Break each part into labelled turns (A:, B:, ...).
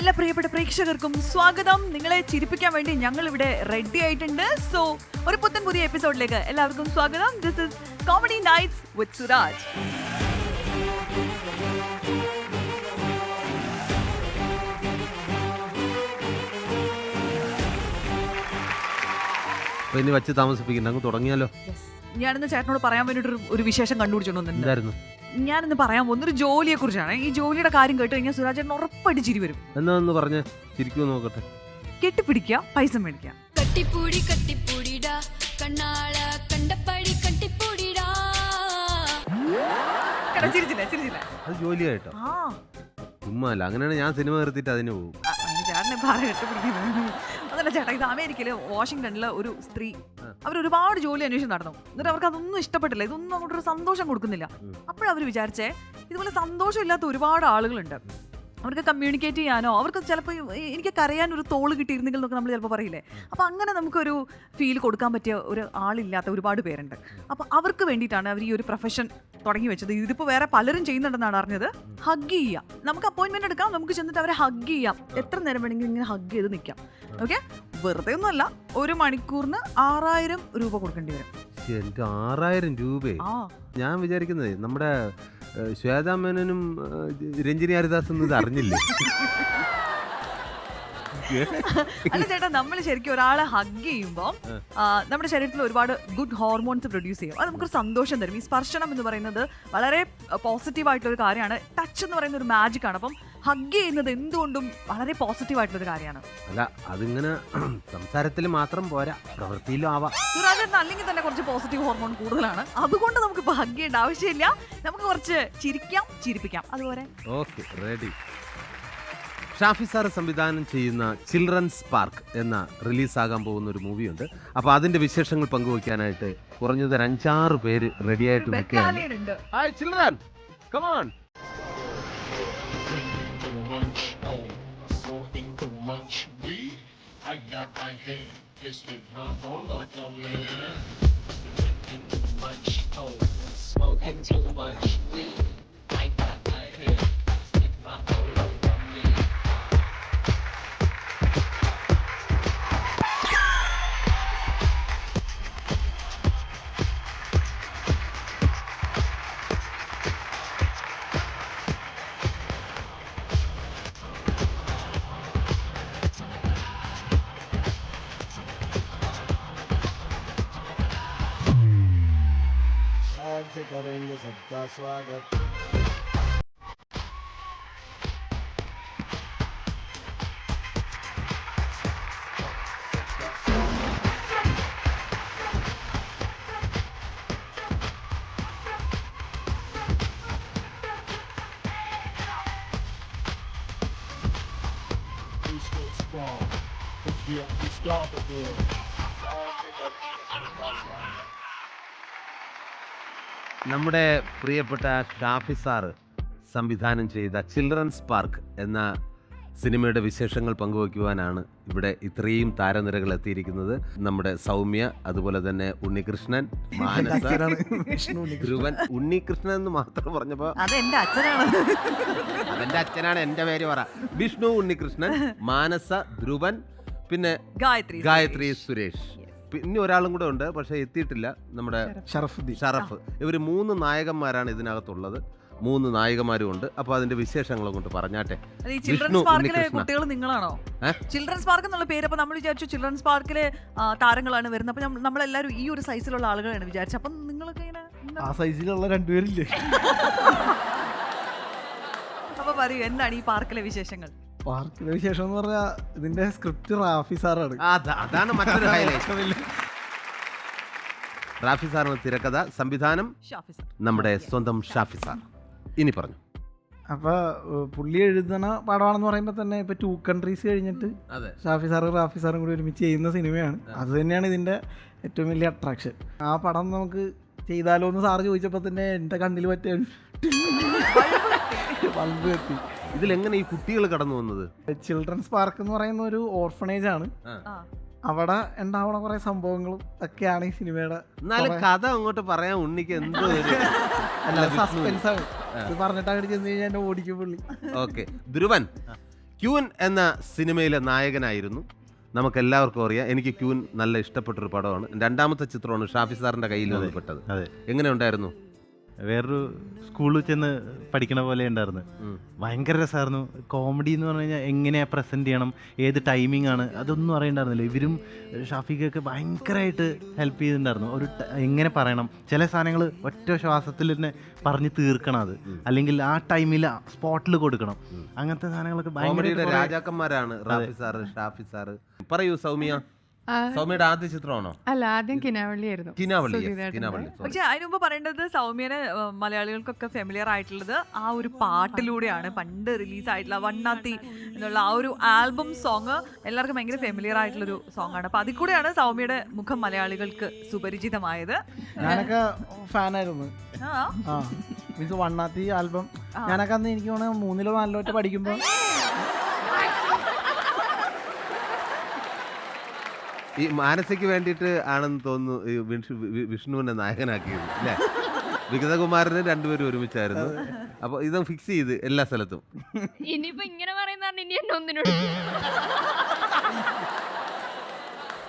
A: എല്ലാ പ്രിയപ്പെട്ട പ്രേക്ഷകർക്കും സ്വാഗതം. നിങ്ങളെ ചിരിപ്പിക്കാൻ വേണ്ടി ഞങ്ങൾ ഇവിടെ റെഡി ആയിട്ടുണ്ട്. സോ ഒരു പുതിയ എപ്പിസോഡിലേക്ക് എല്ലാവർക്കും സ്വാഗതം. ദിസ് ഇസ് കോമഡി നൈറ്റ്സ് വിത്ത് സുരാജ്.
B: ഇനി വച്ച് താമസിപ്പിക്കുന്ന അങ്ങ് തുടങ്ങിയാലോ?
A: ഞാനിന്ന് ചേട്ടനോട് പറയാൻ വേണ്ടിട്ട് ഒരു വിശേഷം കണ്ടുപിടിച്ചോണ്ടായിരുന്നു. ഞാനിന്ന് പറയാൻ പോകുന്നൊരു ജോലിയെ കുറിച്ചാണ്. ഈ ജോലിയുടെ കാര്യം കേട്ട് കഴിഞ്ഞാൽ സുരാജ് ചേട്ടൻ ഉറപ്പായിട്ട് ചിരി വരും.
B: എന്നാന്ന് പറഞ്ഞ് ചിരിക്കൂ നോക്കട്ടെ.
A: കെട്ടിപ്പിടിക്കുക, പൈസ മേടിക്കുക.
C: കട്ടിപ്പൂടി കട്ടിപ്പൂടിടാ കണ്ണാള കണ്ടപ്പടി കട്ടിപ്പൂടിടാ.
A: ചിരിച്ചില്ല.
B: അത് ജോലിയായിട്ടോ? ചുമ്മാല്ല, അങ്ങനെയാണ് ഞാൻ സിനിമ നിർത്തിയിട്ട് അതിന് പോകും.
A: ചേട്ടനെ അതല്ല ചേട്ടാ, ഇത് അമേരിക്കയില് വാഷിംഗ്ടണിലെ ഒരു സ്ത്രീ അവർ ഒരുപാട് ജോലി അന്വേഷിച്ച് നടന്നു. എന്നിട്ട് അവർക്ക് അതൊന്നും ഇഷ്ടപ്പെട്ടില്ല, ഇതൊന്നും അങ്ങോട്ടൊരു സന്തോഷം കൊടുക്കുന്നില്ല. അപ്പോഴവർ വിചാരിച്ചേ ഇതുപോലെ സന്തോഷമില്ലാത്ത ഒരുപാട് ആളുകളുണ്ട്. അവർക്ക് കമ്മ്യൂണിക്കേറ്റ് ചെയ്യാനോ അവർക്ക് ചിലപ്പോൾ എനിക്ക് കരയാൻ ഒരു തോള് കിട്ടിയിരുന്നെങ്കിൽ എന്നൊക്കെ നമ്മൾ ചിലപ്പോൾ പറയില്ലേ. അപ്പോൾ അങ്ങനെ നമുക്കൊരു ഫീൽ കൊടുക്കാൻ പറ്റിയ ഒരു ആളില്ലാത്ത ഒരുപാട് പേരുണ്ട്. അപ്പോൾ അവർക്ക് വേണ്ടിയിട്ടാണ് അവർ ഈ ഒരു പ്രൊഫഷൻ തുടങ്ങി വെച്ചത്. ഇതിപ്പോൾ വേറെ പലരും ചെയ്യുന്നുണ്ടെന്നാണ് അറിഞ്ഞത്. ഹഗ് ചെയ്യാം, നമുക്ക് അപ്പോയിൻമെന്റ് എടുക്കാം, നമുക്ക് ചെന്നിട്ട് അവരെ ഹഗ് ചെയ്യാം. എത്ര നേരം വേണമെങ്കിലും ഇങ്ങനെ ഹഗ് ചെയ്ത് നിൽക്കാം. ഓക്കെ, വെറുതെ ഒന്നുമല്ല, ഒരു മണിക്കൂറിന് 6000 രൂപ കൊടുക്കേണ്ടി വരും.
B: 6000 രൂപയെ? ഞാൻ വിചാരിക്കുന്നത് നമ്മുടെ ശ്വേതാ മേനോനും രഞ്ജിനി ഹരിദാസും ഇത് അറിഞ്ഞില്ലേ?
A: അല്ല ചേട്ടാ, നമ്മൾ ശരിക്കും ഒരാളെ ഹഗ് ചെയ്യുമ്പോൾ നമ്മുടെ ശരീരത്തിൽ ഒരുപാട് ഗുഡ് ഹോർമോൺസ് പ്രൊഡ്യൂസ് ചെയ്യും. അത് നമുക്കൊരു സന്തോഷം തരും. ഈ സ്പർശനം എന്ന് പറയുന്നത് വളരെ പോസിറ്റീവായിട്ടുള്ള ഒരു കാര്യമാണ്. ടച്ച് എന്ന് പറയുന്ന ഒരു മാജിക് ആണ്. അപ്പം ഹഗ് ചെയ്യുന്നത് എന്തുകൊണ്ടും വളരെ പോസിറ്റീവായിട്ടുള്ളൊരു കാര്യമാണ്.
B: അല്ല, അതിങ്ങനെ സംസാരത്തിൽ മാത്രം പോരാ, പ്രവൃത്തിയിലും ആവാം.
A: സുരാജേട്ടൻ അല്ലെങ്കിൽ തന്നെ കുറച്ച് പോസിറ്റീവ് ഹോർമോൺ കൂടുതലാണ്. അതുകൊണ്ട് നമുക്ക് ഇപ്പൊ ഹഗ് ചെയ്യേണ്ട ആവശ്യമില്ല. നമുക്ക് കുറച്ച് ചിരിക്കാം, ചിരിപ്പിക്കാം. അതുപോലെ
B: ഓക്കെ, റെഡി. ഷാഫി സാർ സംവിധാനം ചെയ്യുന്ന ചിൽഡ്രൻസ് പാർക്ക് എന്ന റിലീസാകാൻ പോകുന്ന ഒരു മൂവിയുണ്ട്. അപ്പോൾ അതിന്റെ വിശേഷങ്ങൾ പങ്കുവയ്ക്കാനായിട്ട് കുറഞ്ഞത് 5-6 പേര് റെഡിയായിട്ട് നിൽക്കുകയാണ്. Hi children, come on.
D: करेंगे सबका स्वागत.
B: നമ്മുടെ പ്രിയപ്പെട്ട ഷാഫി സാറ് സംവിധാനം ചെയ്ത ചിൽഡ്രൻസ് പാർക്ക് എന്ന സിനിമയുടെ വിശേഷങ്ങൾ പങ്കുവയ്ക്കുവാനാണ് ഇവിടെ ഇത്രയും താരനിരകൾ എത്തിയിരിക്കുന്നത്. നമ്മുടെ സൗമ്യ, അതുപോലെ തന്നെ ഉണ്ണികൃഷ്ണൻ, മാനസ, ധ്രുവൻ. ഉണ്ണികൃഷ്ണൻ എന്ന് മാത്രം പറഞ്ഞപ്പോൾ
A: അതെന്റെ അച്ഛനാണ്.
B: അതെന്റെ അച്ഛനാണ്, എന്റെ പേര് പറ. വിഷ്ണു, ഉണ്ണികൃഷ്ണൻ, മാനസ, ധ്രുവൻ, പിന്നെ ഗായത്രി സുരേഷ്. പിന്നെ ഒരാളും കൂടെ ഉണ്ട്, പക്ഷെ എത്തിയിട്ടില്ല, നമ്മുടെ ഷറഫ്. ഇവർ 3 നായകന്മാരാണ് ഇതിനകത്തുള്ളത്. 3 നായികമാരും ഉണ്ട്. അപ്പൊ അതിന്റെ വിശേഷങ്ങളും കൊണ്ട് പറഞ്ഞാട്ടെ.
A: ചിൽഡ്രൻസ് പാർക്കിലെ കുട്ടികൾ നിങ്ങളാണോ? ചിൽഡ്രൻസ് പാർക്ക് എന്നുള്ള പേര് അപ്പൊ നമ്മൾ വിചാരിച്ചു ചിൽഡ്രൻസ് പാർക്കിലെ താരങ്ങളാണ് വരുന്നത്. അപ്പൊ നമ്മളെല്ലാരും ഈ ഒരു സൈസിലുള്ള ആളുകളാണ് വിചാരിച്ചത്. അപ്പൊ നിങ്ങളൊക്കെ ഇങ്ങനെ
D: ആ സൈസിലുള്ള 2 പേരില്ലേ?
A: അപ്പൊ പറയൂ, എന്താണ് ഈ പാർക്കിലെ വിശേഷങ്ങൾ?
D: പാർക്കിലെ വിശേഷം എന്ന് പറഞ്ഞാൽ ഇതിന്റെ സ്ക്രിപ്റ്റ് റാഫി സാറാണ്.
B: അതാണ് മറ്റൊരു ഹൈലൈറ്റ്. റാഫി സാറിന് തിരക്കഥ, സംവിധാനം നമ്മുടെ സ്വന്തം ഷാഫി സാർ. ഇനി പറഞ്ഞു.
D: അപ്പൊ പുള്ളി എഴുതുന്ന പടമാണെന്ന് പറയുമ്പോ തന്നെ ഇപ്പൊ 2 കൺട്രീസ് കഴിഞ്ഞിട്ട് ഷാഫി സാറും റാഫി സാറും കൂടി ഒരുമിച്ച് ചെയ്യുന്ന സിനിമയാണ്. അത് തന്നെയാണ് ഇതിന്റെ ഏറ്റവും വലിയ അട്രാക്ഷൻ. ആ പടം നമുക്ക് ചെയ്താലോ എന്ന് സാറ് ചോദിച്ചപ്പോ തന്നെ എന്റെ കണ്ണിൽ പറ്റിയ ബൾബ് കത്തി.
B: ഇതിലെങ്ങനെ ഈ കുട്ടികൾ കടന്നു വന്നത്?
D: ചിൽഡ്രൻസ് പാർക്ക് എന്ന് പറയുന്ന ഒരു ഓർഫണേജ് ആണ്. അവിടെ ഉണ്ടാവണ കുറെ സംഭവങ്ങളും ഒക്കെയാണ് ഈ സിനിമയുടെ.
B: എന്നാലും കഥ അങ്ങോട്ട് പറയാൻ ഉണ്ണിക്ക് എന്തോ
D: സസ്പെൻസ് ആണ്. പറഞ്ഞിട്ട് അങ്ങോട്ട് ചെന്ന് കഴിഞ്ഞാൽ എന്നെ ഓടിക്കും പുള്ളി.
B: ഓക്കെ, ധ്രുവൻ, ക്യൂൻ എന്ന സിനിമയിലെ നായകനായിരുന്നു. നമുക്കെല്ലാവർക്കും അറിയാം. എനിക്ക് ക്യൂൻ നല്ല ഇഷ്ടപ്പെട്ടൊരു പടമാണ്. രണ്ടാമത്തെ ചിത്രമാണ് ഷാഫി സാറിൻ്റെ കയ്യിൽ നിന്ന് പെട്ടത്.
E: അതെ.
B: എങ്ങനെ ഉണ്ടായിരുന്നു?
E: വേറൊരു സ്കൂളിൽ ചെന്ന് പഠിക്കണ പോലെ ഉണ്ടായിരുന്നു. ഭയങ്കര രസമായിരുന്നു. കോമഡി എന്ന് പറഞ്ഞു കഴിഞ്ഞാൽ എങ്ങനെയാ പ്രസന്റ് ചെയ്യണം, ഏത് ടൈമിംഗ് ആണ്, അതൊന്നും അറിയണ്ടായിരുന്നില്ല. ഇവരും ഷാഫിക്കൊക്കെ ഭയങ്കരമായിട്ട് ഹെൽപ്പ് ചെയ്തിട്ടുണ്ടായിരുന്നു. എങ്ങനെ പറയണം, ചില സാധനങ്ങൾ ഒറ്റ ശ്വാസത്തിൽ തന്നെ പറഞ്ഞ് തീർക്കണം, അത് അല്ലെങ്കിൽ ആ ടൈമിൽ സ്പോട്ടിൽ കൊടുക്കണം. അങ്ങനത്തെ സാധനങ്ങളൊക്കെ
B: ഭയങ്കര രാജാക്കന്മാരാണ് റാഫി സാറ്, ഷാഫി സാറ്. പറയൂ സൗമ്യ, സൗമ്യയുടെ ആദ്യ ചിത്രമാണോ?
F: അല്ല, ആദ്യം കിനാവള്ളിയായിരുന്നു.
A: പക്ഷെ അതിന് മുമ്പ് പറയേണ്ടത് സൗമ്യനെ മലയാളികൾക്കൊക്കെ ഫെമിലിയർ ആയിട്ടുള്ളത് ആ ഒരു പാട്ടിലൂടെയാണ്. പണ്ട് റിലീസ് ആയിട്ടുള്ള വണ്ണാത്തി എന്നുള്ള ആ ഒരു ആൽബം സോങ് എല്ലാവർക്കും ഭയങ്കര ഫെമിലിയർ ആയിട്ടുള്ളൊരു സോങ് ആണ്. അപ്പൊ അതിൽ കൂടെയാണ് സൗമ്യയുടെ മുഖം മലയാളികൾക്ക് സുപരിചിതമായത്.
D: ഞാനൊക്കെ ഫാനായിരുന്നു.
A: ആ
D: മീൻസ് വണ്ണാത്തി ആൽബം ഞാനൊക്കെ അന്ന് എനിക്ക് തോന്നുന്നു 3-ലോ 4-ലോ ഒറ്റ പഠിക്കുമ്പോൾ
B: ഈ മാനസയ്ക്ക് വേണ്ടിയിട്ട് ആണെന്ന് തോന്നുന്നു ഈ വിഷ്ണുവിനെ നായകനാക്കിയത് അല്ലേ? വിഗതകുമാരന് രണ്ടുപേരും ഒരുമിച്ചായിരുന്നു. അപ്പൊ ഇതും ഫിക്സ് ചെയ്ത് എല്ലാ സ്ഥലത്തും.
G: ഇനിയിപ്പോ ഇങ്ങനെ പറയുന്ന ഇനി എന്നെ ഒന്നിനോട്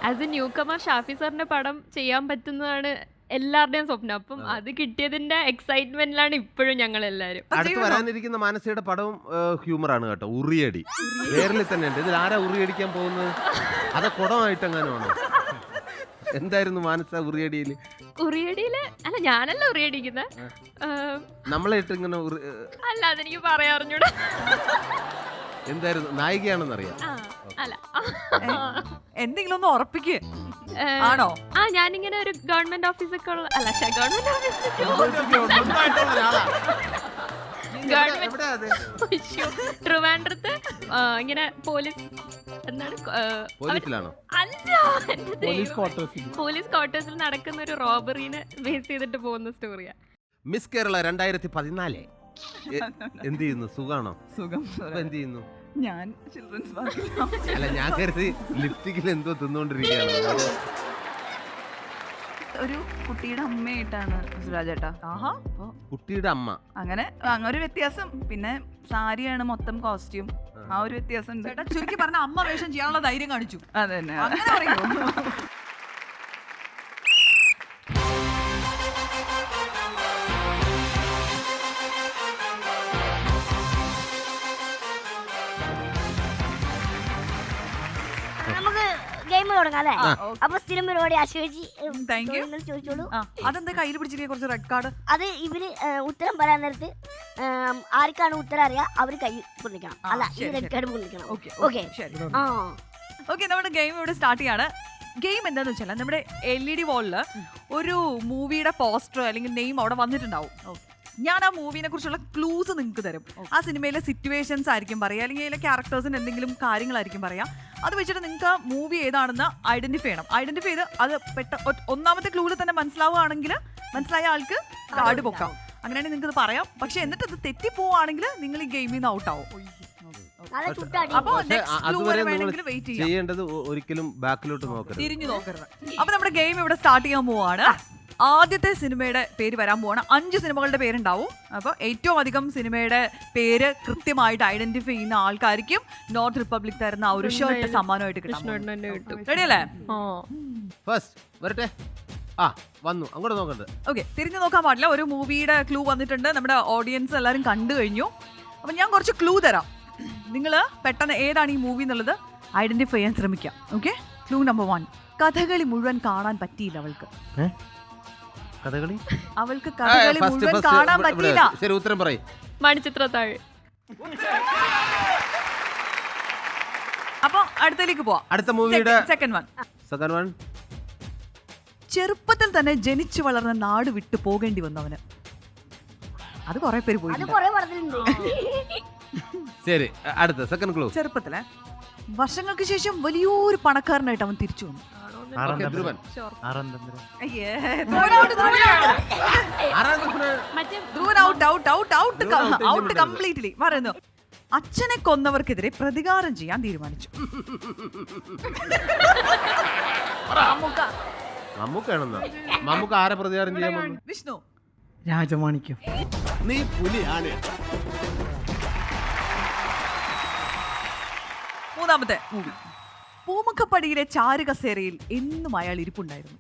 G: ആസ് എ ന്യൂ കമർ ഷാഫി സാറിന്റെ പടം ചെയ്യാൻ പറ്റുന്നതാണ് എല്ലാവരുടെയും സ്വപ്നം. അപ്പം അത് കിട്ടിയതിന്റെ എക്സൈറ്റ്മെന്റിലാണ് ഇപ്പോഴും ഞങ്ങൾ എല്ലാവരും.
B: അടുത്ത് വരാനിരിക്കുന്ന മാനസയുടെ പടവും ഹ്യൂമറാണ് കേട്ടോ. ഉറിയടി പേരിൽ തന്നെ ഉണ്ട്. ഇതിൽ ആരാ ഉറിയടിക്കാൻ പോകുന്നത്? അത് കുടമായിട്ടെങ്ങാനുമാണോ? എന്തായിരുന്നു മാനസ ഉറിയടിയില്?
G: ഉറിയടിയില് അല്ല, ഞാനല്ല ഉറിയടിക്കുന്നത്.
B: നമ്മളെ ഇട്ട് ഇങ്ങനെ
G: അല്ല, അതെനിക്ക് പറയാറിഞ്ഞൂടാ.
B: എന്തായിരുന്നു? നായികയാണെന്നറിയാം.
G: അല്ല,
A: എന്തെങ്കിലും ഒന്ന് ഉറപ്പിക്കേ ആണോ?
G: ഞാനിങ്ങനെ ഒരു ഗവൺമെന്റ് ഓഫീസൊക്കെ ഉള്ള അല്ല ട്രിവാൻഡ്രത്ത് ഇങ്ങനെ പോലീസ് എന്താണ് പോലീസ് ക്വാർട്ടേഴ്സിൽ നടക്കുന്ന ഒരു റോബറിനെ ബേസ് ചെയ്തിട്ട് പോകുന്ന സ്റ്റോറിയാ.
B: മിസ് കേരള 2014 എന്ത് ചെയ്യുന്നു? സുഖാണോ?
A: സുഖം.
B: എന്ത് ചെയ്യുന്നു?
A: ഞാൻ ചിൽഡ്രൻസ് പാർക്കിൽ.
B: അല്ല, ഞാൻ കരുതി ലിപ്സ്റ്റിക്കിൽ എന്തോ തിന്നുകൊണ്ടിരിക്കുകയാണ്.
H: ഒരു കുട്ടിയുടെ അമ്മയായിട്ടാണ് സുരാജേട്ടാ.
A: ആഹാ,
B: കുട്ടിയുടെ അമ്മ.
H: അങ്ങനെ ഒരു വ്യത്യാസം. പിന്നെ സാരിയാണ് മൊത്തം കോസ്റ്റ്യൂം, ആ ഒരു വ്യത്യാസം ഉണ്ട്.
A: ചേട്ടാ ചുരുക്കി പറഞ്ഞ അമ്മ വേഷം ചെയ്യാനുള്ള ധൈര്യം കാണിച്ചു.
H: അതന്നെ.
A: അങ്ങനെ പറയൂ.
I: നമുക്ക് ഗെയിം തുടങ്ങാം അല്ലേ? അപ്പൊ സ്ഥിരം പരിപാടി അശോചി
A: താങ്ക് യു.
I: ചോദിച്ചോളൂ.
A: അതെന്താ കയ്യിൽ പിടിച്ചിരിക്കുക കുറച്ച് റെഡ് കാർഡ്?
I: അത് ഇവര് ഉത്തരം പറയാൻ നേരത്ത് ആർക്കാണ് ഉത്തരം അറിയാ അവര് കൈ പൊന്നിക്കണം. അല്ല, ഈ റെഡ് കാർഡ് പൊന്നിക്കണം. ഓക്കെ.
A: ഓക്കെ, നമ്മുടെ ഗെയിം ഇവിടെ സ്റ്റാർട്ട് ചെയ്യാണ്. ഗെയിം എന്താന്ന് വെച്ചാൽ നമ്മുടെ LED വാളില് ഒരു മൂവിയുടെ പോസ്റ്റർ അല്ലെങ്കിൽ നെയിം അവിടെ വന്നിട്ടുണ്ടാവും. ഞാൻ ആ മൂവിനെ കുറിച്ചുള്ള ക്ലൂസ് നിങ്ങൾക്ക് തരും. ആ സിനിമയിലെ സിറ്റുവേഷൻസ് ആയിരിക്കും പറയാം, അല്ലെങ്കിൽ അതിലെ ക്യാരക്ടേഴ്സിന് എന്തെങ്കിലും കാര്യങ്ങളായിരിക്കും പറയാം. അത് വെച്ചിട്ട് നിങ്ങൾക്ക് മൂവി ഏതാണെന്ന് ഐഡന്റിഫൈ ചെയ്യണം. ഐഡന്റിഫൈ ചെയ്ത് അത് ഒന്നാമത്തെ ക്ലൂവിൽ തന്നെ മനസ്സിലാവുകയാണെങ്കിൽ മനസ്സിലായ ആൾക്ക് കാർഡ് പൊക്കാം. അങ്ങനെയാണെങ്കിൽ നിങ്ങൾക്ക് ഇത് പറയാം. പക്ഷെ എന്നിട്ട് ഇത് തെറ്റിപ്പോവാണെങ്കിൽ നിങ്ങൾ ഈ ഗെയിമിൽ നിന്ന് ഔട്ട് ആവും. അപ്പൊ
B: ചെയ്യേണ്ടത് ഒരിക്കലും ബാക്കിലോട്ട് നോക്കരുത്,
A: തിരിഞ്ഞു നോക്കരുത്. അപ്പൊ നമ്മുടെ ഗെയിം ഇവിടെ സ്റ്റാർട്ട് ചെയ്യാൻ പോവാണ്. ആദ്യത്തെ സിനിമയുടെ പേര് വരാൻ പോവാണ്. 5 സിനിമകളുടെ പേരുണ്ടാവും. അപ്പോൾ ഏറ്റവും അധികം സിനിമയുടെ പേര് കൃത്യമായിട്ട് ഐഡന്റിഫൈ ചെയ്യുന്ന ആൾക്കാർക്കും നോർത്ത് റിപ്പബ്ലിക് തരുന്ന ആ ഒരു ഷർട്ട് സമ്മാനമായിട്ട് കിട്ടും. റെഡിയല്ലേ?
B: ഫസ്റ്റ് വരട്ടെ. വന്നു, അങ്ങോട്ട് നോക്കണ്ട.
A: ഓക്കെ, തിരിഞ്ഞു നോക്കാൻ പാടില്ല. ഒരു മൂവിയുടെ ക്ലൂ വന്നിട്ടുണ്ട്. നമ്മുടെ ഓഡിയൻസ് എല്ലാവരും കണ്ടു കഴിഞ്ഞു. അപ്പം ഞാൻ കുറച്ച് ക്ലൂ തരാം. നിങ്ങൾ പെട്ടെന്ന് ഏതാണ് ഈ മൂവി എന്നുള്ളത് ഐഡന്റിഫൈ ചെയ്യാൻ ശ്രമിക്കാം. Okay, clue number 1. കഥകളി മുഴുവൻ കാണാൻ പറ്റിയില്ല അവൾക്ക്.
E: കഥകളി
A: അവൾക്ക് കഥകളി മുഴുവൻ കാണാൻ പറ്റിയില്ല.
B: ശരി, ഉത്തരം പറയും.
G: മണിച്ചിത്രത്താഴ്.
A: അപ്പൊ അടുത്തേക്ക് പോവാം.
B: അടുത്ത മൂവിയുടെ
A: സെക്കൻഡ് വൺ. ചെറുപ്പത്തിൽ തന്നെ ജനിച്ചു വളർന്ന നാട് വിട്ടു പോകേണ്ടി വന്നവന്. അത് കുറെ പേര് പോയി.
B: ശരി, അടുത്ത സെക്കൻഡ് ക്ലൂ.
A: ചെറുപ്പത്തിലെ വർഷങ്ങൾക്ക് ശേഷം വലിയൊരു പണക്കാരനായിട്ട് അവൻ തിരിച്ചു വന്നു. കംപ്ലീറ്റ്ലി പറയുന്നു. അച്ഛനെ കൊന്നവർക്കെതിരെ പ്രതികാരം ചെയ്യാൻ തീരുമാനിച്ചു.
B: മമ്മൂക്ക ആരെ പ്രതികാരം ചെയ്യാൻ?
A: വിഷ്ണു.
D: രാജമാണിക്യം.
B: നീ പുലിയാണ്.
A: മൂന്നാമത്തെ മൂവി. പൂമുഖപ്പടിയിലെ ചാരുകസേരയിൽ എന്നും അയാൾ ഇരിപ്പുണ്ടായിരുന്നു.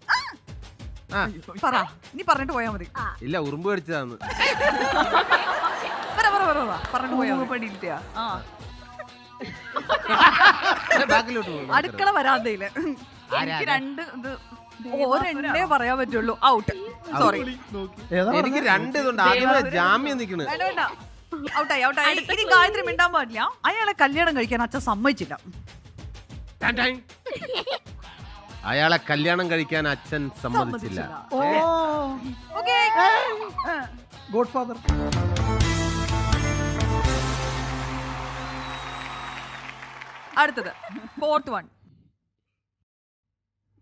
A: പറ, നീ പറഞ്ഞിട്ട് പോയാ മതി.
B: ഇല്ല, ഉറുമ്പ് കടിച്ചതാന്ന്.
A: പറഞ്ഞിട്ട് പോയാ മതി.
H: പടിയില്ല.
B: ബാക്കിലോട്ട് പോകും.
A: അടുക്കള വരാന്തയില്
H: എനിക്ക് രണ്ട് ഇത്
A: ഒരെണ്ണേ പറയാൻ പറ്റുള്ളൂ. ഔട്ട്. സോറി,
D: ഏതാ
B: എനിക്ക് രണ്ട് ഇതുണ്ട്. ആദ്യമേ ജാമ്യം നിക്കണ്.
A: വേണ്ട. ഔട്ടായി. ഇനി ഗായത്രി മിണ്ടാൻ പാടില്ല. അയാളെ കല്യാണം കഴിക്കാൻ അച്ഛൻ സമ്മതിച്ചില്ല.
B: അയാളെ കല്യാണം കഴിക്കാൻ അച്ഛൻ സമ്മതിച്ചില്ല.
D: God father.
A: അടുത്തത് 4th one.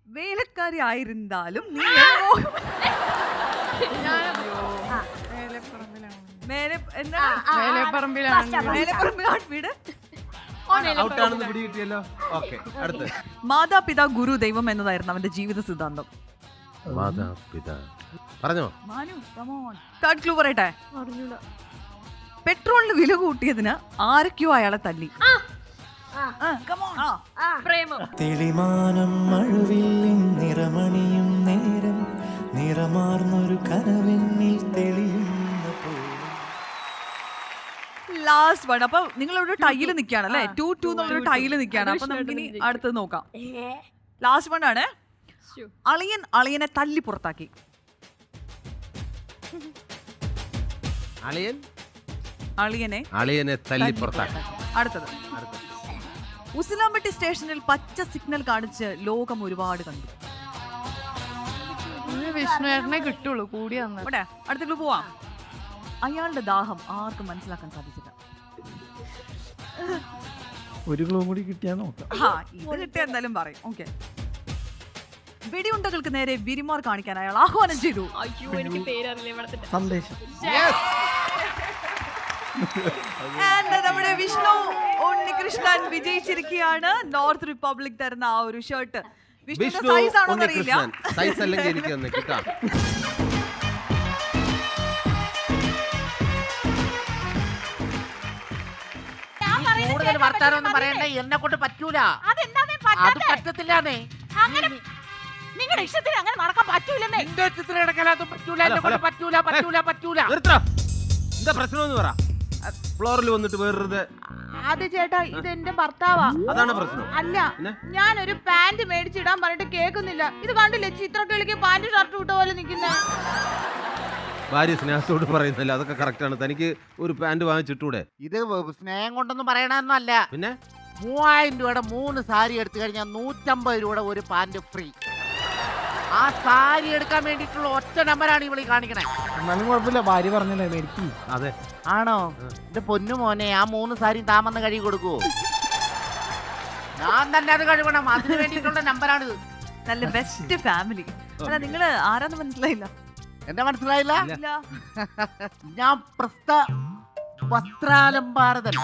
A: വേലക്കാരി ആയിരുന്നാലും നീ വീട്.
B: ഔട്ടാണെന്ന് പിടി കിട്ടിയല്ലോ. ഓക്കെ, അടുത്ത്.
A: മാതാപിതാ ഗുരു ദൈവം എന്നതായിരുന്നു അവന്റെ ജീവിത സിദ്ധാന്തം.
B: മാതാപിതാ പറഞ്ഞോ.
A: തേർഡ് ക്ലൂ പറയട്ടെ. പെട്രോളിന് വില കൂട്ടിയതിന് ആരൊക്കെയോ അയാളെ തല്ലി.
G: പ്രേമം.
F: തെളിമാനം മഴവില്ലിൻ നിറമണിയും നേരം നിറമാർന്നൊരു കനവെന്നിൽ തെളിയുന്ന
A: ലാസ്റ്റ് വൺ. അപ്പൊ നിങ്ങളൊരു ടൈല് നിൽക്കുകയാണല്ലേ, 2-2 എന്നുള്ളൊരു ടൈല് നിൽക്കുകയാണ്. അപ്പൊ നമുക്കിനി അടുത്തത് നോക്കാം. ലാസ്റ്റ് വൺ ആണ്. അളിയനെ തല്ലി പുറത്താക്കി.
B: അളിയനെ തല്ലി പുറത്താക്കി.
A: അടുത്തത്. ഉസിലാമ്പട്ടി സ്റ്റേഷനിൽ പച്ച സിഗ്നൽ കാണിച്ച് ലോകം ഒരുപാട് കണ്ടു.
H: വിഷ്ണുവേട്ടനെ കിട്ടുള്ളൂ കൂടി
A: ഇവിടെ അടുത്ത ക്ലൂ പോവാം. അയാളുടെ ദാഹം ആർക്കും മനസ്സിലാക്കാൻ സാധിച്ചില്ല.
D: ഒരു ക്ലൂ കൂടി കിട്ടിയാ നോക്കാം.
A: ഇത് കിട്ടിയ എന്തായാലും പറയും. ഓക്കെ. വെടിയുണ്ടകൾക്ക് നേരെ വിരിമാർ കാണിക്കാൻ അയാൾ ആഹ്വാനം ചെയ്തു.
G: അയ്യോ, എനിക്ക് പേരറിയില്ല ഇവിടത്തെ.
D: സന്ദേശം.
A: നമ്മുടെ വിഷ്ണു ഉണ്ണികൃഷ്ണൻ വിജയിച്ചിരിക്കുകയാണ്. നോർത്ത് റിപ്പബ്ലിക് തരുന്ന ആ ഒരു ഷർട്ട്.
B: വിഷ്ണു
A: സൈസ് ആണോ അറിയില്ല.
B: സൈസ് അല്ലെങ്കിൽ എനിക്ക് ഒന്ന് കിട്ടാം.
J: കൂടുതൽ വർത്താനൊന്നും പറയണ്ട, എന്നെ കൊണ്ട് പറ്റൂല. അത് പറ്റത്തില്ലാന്നേ.
H: നിങ്ങളുടെ ഇഷ്ടത്തിന് അങ്ങനെ നടക്കാൻ പറ്റൂലെന്നേ.
J: എന്റെ ഇഷ്ടത്തിന് നടക്കാനത് പറ്റൂല, എന്നെ കൊണ്ട് പറ്റൂല.
B: എന്താ പ്രശ്നം പറ. ഫ്ലോറിൽ വന്നിട്ട് വേറൊരു
H: അത് ചേട്ടാ, ഇത് എന്റെ ഭർത്താവാ.
B: അതാണ് പ്രശ്നം.
H: അല്ല, ഞാനൊരു പാന്റ് മേടിച്ചിടാൻ പറഞ്ഞിട്ട് കേൾക്കുന്നില്ല. ഇത് കണ്ടില്ലേ, ചിത്രക്കിളിക്ക് പാന്റ് ഷർട്ട് ഇട്ട പോലെ നിൽക്കുന്നേ.
B: ഭാര്യ സ്നേഹത്തോട് പറയുന്നില്ല, അതൊക്കെ കറക്റ്റ് ആണ്. തനിക്ക് ഒരു പാന്റ് വാങ്ങിച്ചിട്ടൂടെ?
J: ഇത് സ്നേഹം കൊണ്ടൊന്നും പറയണമെന്നും അല്ല.
B: പിന്നെ
J: 3000 രൂപയുടെ 3 സാരി എടുത്തു കഴിഞ്ഞാൽ 150 രൂപയുടെ ഒരു പാന്റ് ഫ്രീ. ആ സാരി എടുക്കാൻ വേണ്ടിയിട്ടുള്ള ഒറ്റ നമ്പറാണ് ഇവളീ കാണിക്കണേ.
D: എന്നാലും കുഴപ്പമില്ല, ഭാര്യ പറഞ്ഞല്ലേ മേടിക്കും.
B: അതെ.
J: ആണോ? എന്റെ പൊന്നു മോനെ, ആ 3 സാരിയും താമെന്ന് കഴുകി കൊടുക്കുവോ? ഞാൻ തന്നെ അത് കഴുകണം. അതിന് വേണ്ടിയിട്ടുള്ള നമ്പറാണിത്.
A: നല്ല ബെസ്റ്റ് ഫാമിലി. അല്ല, നിങ്ങള് ആരാന്ന് മനസ്സിലായില്ല.
J: എന്താ മനസ്സിലായില്ല? ഞാൻ വസ്ത്രാലങ്കാരകൻ.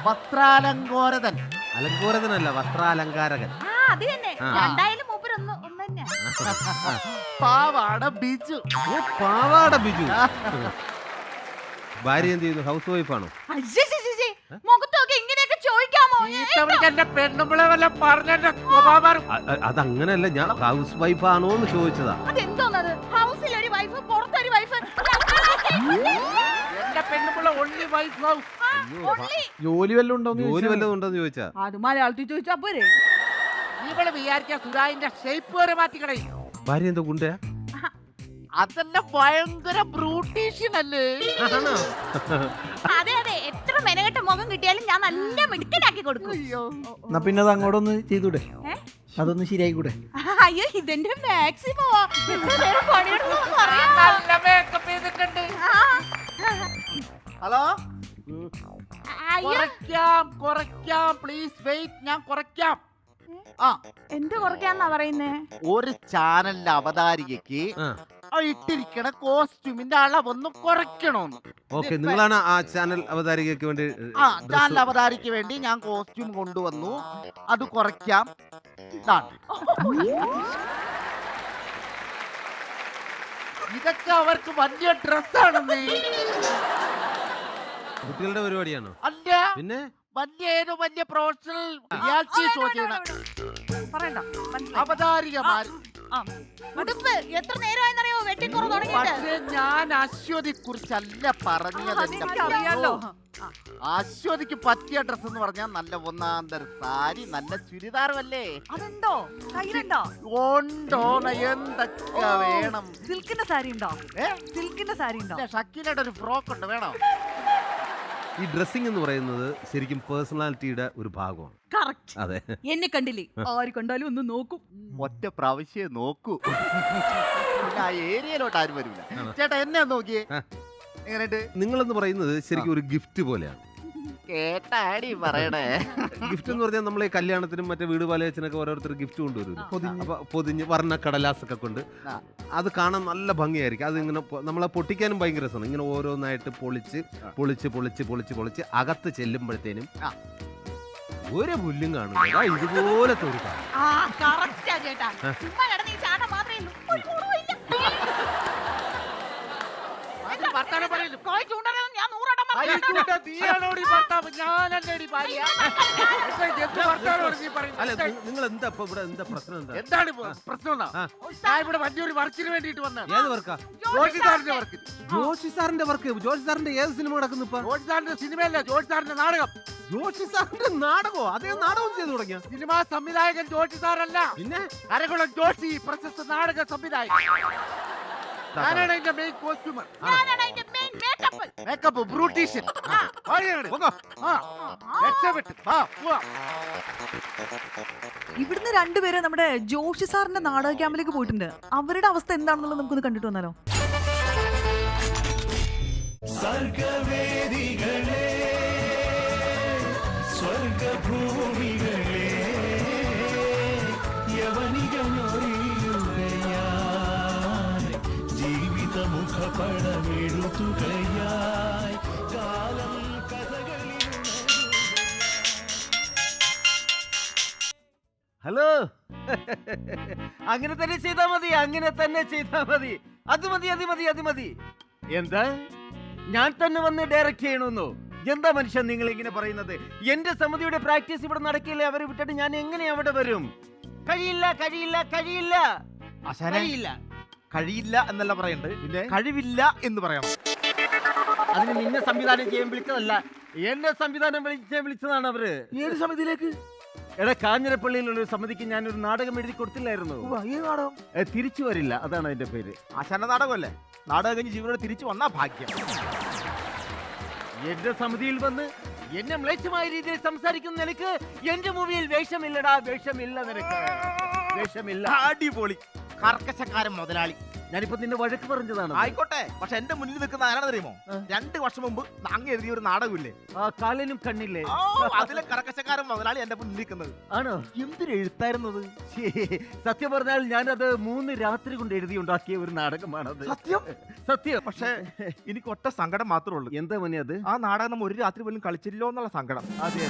J: വസ്ത്രാലങ്കോരകൻ.
B: അലങ്കോരകനല്ല, വസ്ത്രാലങ്കാരകൻ.
H: അത് തന്നെ. രണ്ടായാലും മൂപ്പരൊന്ന് തന്നെ.
J: പാവാട ബിജു.
B: പാവാട ബിജു. ഭാര്യ എന്ത് ചെയ്യുന്നു? ഹൗസ് വൈഫാണോ?
H: മുഖത്തൊക്കെ ഇങ്ങനെയൊക്കെ ചോദിക്കാമോ?
B: അതങ്ങനല്ല, ഞാൻ ഹൗസ് വൈഫാണോ എന്ന് ചോദിച്ചതാ.
H: അതെന്തോന്നത്? ഹൗസിൽ ഒരു വൈഫ്, പുറത്തൊരു വൈഫ്.
D: ജോലി വല്ലതും
B: ഉണ്ടോന്ന് ചോദിച്ചാ.
H: അത് മലയാളത്തിൽ ചോദിച്ചാ പോരെ.
J: ഇവള് വിചാരിച്ച സുരാജിന്റെ ഷേപ്പ് വരെ മാറ്റിക്കടേ.
B: ഭാര്യ എന്തോ ഗുണ്ടയാ?
J: അതല്ല, ഭയങ്കര ബ്രൂട്ടീഷ്യനല്ലേ?
H: അതെ അതെ, എത്ര മെനകെട്ട മുഖം കിട്ടിയാലും ഞാൻ നല്ല മിടുക്കനാക്കി കൊടുക്കും.
D: എന്നാ പിന്നെ അത് അങ്ങോട്ടൊന്ന് ചെയ്തൂടെ? അതൊന്ന് ശരിയായി കൂടെ?
H: അയ്യോ, ഇതെന്റെ മാക്സിമോ.
J: ഹലോ, കുറയ്ക്കാം പ്ലീസ് വെയിറ്റ്, ഞാൻ കുറയ്ക്കാം.
H: എന്ത് കുറയ്ക്കാന്നാ പറയുന്നേ?
J: ഒരു ചാനലിലെ അവതാരികയ്ക്ക് ഇട്ടിരിക്കണ കോസ്റ്റ്യൂമിന്റെ അളവൊന്ന് കുറയ്ക്കണോന്ന്.
B: ഓക്കെ, നിങ്ങളാണ് ആ ചാനൽ അവതാരികയ്ക്ക് വേണ്ടി?
J: ചാനൽ അവതാരിക്ക് വേണ്ടി ഞാൻ കോസ്റ്റ്യൂം കൊണ്ടുവന്നു, അത് കുറയ്ക്കാം. ഇതൊക്കെ അവർക്ക് വലിയ ഡ്രസ്സാണെന്നേ.
B: കുട്ടികളുടെ പരിപാടിയാണോ?
J: അല്ല,
B: പിന്നെ
J: വലിയ പ്രൊഫഷണൽ റിയാലിറ്റി ഷോ ചെയ്യണം
A: പറയണ്ട, മനസ്സിലായി.
J: അവതാരികമാർ.
H: ഉടുപ്പ് എത്ര നേരമായെന്നറിയോ വെട്ടിക്കുറ തുടങ്ങിയിട്ട്?
J: പക്ഷേ ഞാൻ അശ്വതിയെ കുറിച്ചല്ല പറഞ്ഞത്.
A: അതെനിക്കറിയാലോ.
J: അശ്വതിക്ക് പറ്റിയ ഡ്രസ് എന്ന് പറഞ്ഞാൽ നല്ല ഒന്നാന്തര സാരി, നല്ല ചുരിദാറുമല്ലേ?
A: അതുണ്ടോ? കയ്യിലുണ്ടോ?
J: ഉണ്ടോ? എന്തൊക്കെ വേണം?
A: സിൽക്കിന്റെ സാരി ഉണ്ടോ? സിൽക്കിന്റെ സാരി ഉണ്ടോ?
J: ഷക്കീലയുടെ ഒരു ഫ്രോക്ക് ഉണ്ട്, വേണോ?
B: ഈ ഡ്രസ്സിംഗ് എന്ന് പറയുന്നത് ശരിക്കും പേഴ്സണാലിറ്റിയുടെ ഒരു ഭാഗമാണ്.
A: കറക്റ്റ്.
B: അതെ,
A: എന്നെ കണ്ടില്ലേ? ആര് കണ്ടാലും ഒന്ന് നോക്കും.
J: ഒറ്റ പ്രാവശ്യം നോക്കൂ. ആ ഏരിയയിലോട്ട് ആരും വരില്ല. ചേട്ടാ എന്നെ നോക്കിയേ, എങ്ങനെയുണ്ട്?
B: നിങ്ങളെന്ന് പറയുന്നത് ശരിക്കും ഒരു ഗിഫ്റ്റ് പോലെയാണ്.
J: കേട്ടാടി പറയണേ.
B: ഗിഫ്റ്റ് എന്ന് പറഞ്ഞാൽ നമ്മളെ കല്യാണത്തിനും മറ്റേ വീട് പാലയച്ചനൊക്കെ ഓരോരുത്തർ ഗിഫ്റ്റ് കൊണ്ടുവരും. അപ്പൊ പൊതിഞ്ഞ് വർണ്ണ കടലാസൊക്കെ കൊണ്ട് അത് കാണാൻ നല്ല ഭംഗിയായിരിക്കും. അത് ഇങ്ങനെ നമ്മളെ പൊട്ടിക്കാനും ഭയങ്കര രസമാണ്. ഇങ്ങനെ ഓരോന്നായിട്ട് പൊളിച്ച് അകത്ത് ചെല്ലുമ്പോഴത്തേനും ഒരു പുല്ലും കാണില്ല. ഇതുപോലത്തെ ഒരു നിങ്ങൾ എന്താ ഇപ്പൊ ഇവിടെ എന്താ പ്രശ്നം?
J: എന്താണ് പ്രശ്നം? ഞാൻ ഇവിടെ വലിയൊരു വർക്കിന് വേണ്ടിട്ട് വന്ന.
B: ഏത് വർക്കാ?
J: ജോഷി സാറിന്റെ വർക്ക്.
B: ജോഷി സാറിന്റെ വർക്ക്? ജോഷി സാറിന്റെ ഏത് സിനിമ നടക്കുന്നു ഇപ്പൊ?
J: ജോഷി സാറിന്റെ സിനിമയല്ല, ജോഷി സാറിന്റെ നാടകം.
B: ജോഷി സാറിന്റെ നാടകമോ? അതേ നാടകം ചെയ്തു തുടങ്ങിയ
J: സിനിമാ സംവിധായകൻ ജോഷി സാറല്ല,
B: പിന്നെ
J: കരകുളം ജോഷി, പ്രശസ്ത നാടക സംവിധായകൻ. ഞാനാണ് അതിന്റെ മെയിൻ കോസ്റ്റ്യൂമർ, മേക്കപ്പ് ബ്രൂട്ടീഷ്യൻ.
A: ഇവിടുന്ന് രണ്ടുപേരെ നമ്മുടെ ജോഷി സാറിന്റെ നാടക ക്യാമ്പിലേക്ക് പോയിട്ടുണ്ട്. അവരുടെ അവസ്ഥ എന്താണെന്നുള്ളത് നമുക്കൊന്ന് കണ്ടിട്ട് വന്നാലോ?
F: സർഗവേദികളെ, സ്വർഗഭൂമികളെ, യവനികമൊഴിയുകയായി, ജീവിതമുഖപടമെഴുതുകയായി, കാലം കഥകളിൽ.
K: ഹലോ, അങ്ങനെ തന്നെ ചെയ്താ മതി, അങ്ങനെ തന്നെ ചെയ്താ മതി. അത് മതി. എന്താ ഞാൻ തന്നെ വന്ന് ഡയറക്റ്റ് ചെയ്യണമെന്നോ? എന്താ മനുഷ്യൻ നിങ്ങൾ ഇങ്ങനെ പറയുന്നത്? എന്റെ സമിതിയുടെ പ്രാക്ടീസ് ഇവിടെ നടക്കില്ലേ? അവരെ വിട്ടിട്ട് ഞാൻ എങ്ങനെ അവിടെ വരും? കഴിയില്ല.
E: കഴിയില്ല എന്നല്ല പറയണ്ടത്,
K: പിന്നെ
E: കഴിവില്ല എന്ന് പറയണം.
K: അതിന് നിന്നെ സംവിധാനം ചെയ്യാൻ വിളിച്ചതല്ല, എന്നെ സംവിധാനം വിളിച്ചതാണ് അവര്.
E: ഏത് സമിതിയിലേക്ക്?
K: എടാ, കാഞ്ഞിരപ്പള്ളിയിലുള്ള ഒരു സമിതിക്ക് ഞാനൊരു നാടകം എഴുതി കൊടുത്തില്ലായിരുന്നു?
E: ഈ നാടകം
K: തിരിച്ചു വരില്ല, അതാണ് അതിന്റെ പേര്.
E: ആശാന നാടകമല്ലേ? നാടകം കഴിഞ്ഞ് ജീവനോട് തിരിച്ചു വന്നാ ഭാഗ്യം.
K: എന്റെ സമിതിയിൽ വന്ന് എന്നെ മ്ലേച്ഛമായ രീതിയിൽ സംസാരിക്കുന്ന നിനക്ക് എന്റെ മൂവിയിൽ വേഷമില്ലടാ, വേഷമില്ല നിനക്ക്, വേഷമില്ല.
E: അടിപൊളി കർക്കശക്കാരൻ മുതലാളി.
K: ഞാനിപ്പോ നിന്നെ വഴക്ക് പറഞ്ഞതാണ്.
E: ആയിക്കോട്ടെ, പക്ഷെ എന്റെ മുന്നിൽ നിൽക്കുന്ന ആരാണെന്ന് അറിയുമോ? 2 വർഷം മുമ്പ് അങ്ങ് എഴുതിയ ഒരു നാടകമില്ലേ,
K: ആ കാലിനും കണ്ണില്ലേ,
E: അതിലെ കർക്കശക്കാരൻ മുതലാളി എന്റെ മുന്നിൽ നിൽക്കുന്നത്.
K: ആണോ?
E: എന്തൊരു എഴുത്തായിരുന്നത്!
K: സത്യം പറഞ്ഞാൽ ഞാനത് 3 രാത്രി കൊണ്ട് എഴുതി ഉണ്ടാക്കിയ ഒരു നാടകമാണത്. സത്യം.
E: പക്ഷെ എനിക്ക് ഒറ്റ സങ്കടം മാത്രമേ ഉള്ളൂ.
K: എന്താ മോനെ അത്?
E: ആ നാടകം നമ്മൾ ഒരു രാത്രി പോലും കളിച്ചില്ലോ എന്നുള്ള സങ്കടം.
K: അതെ,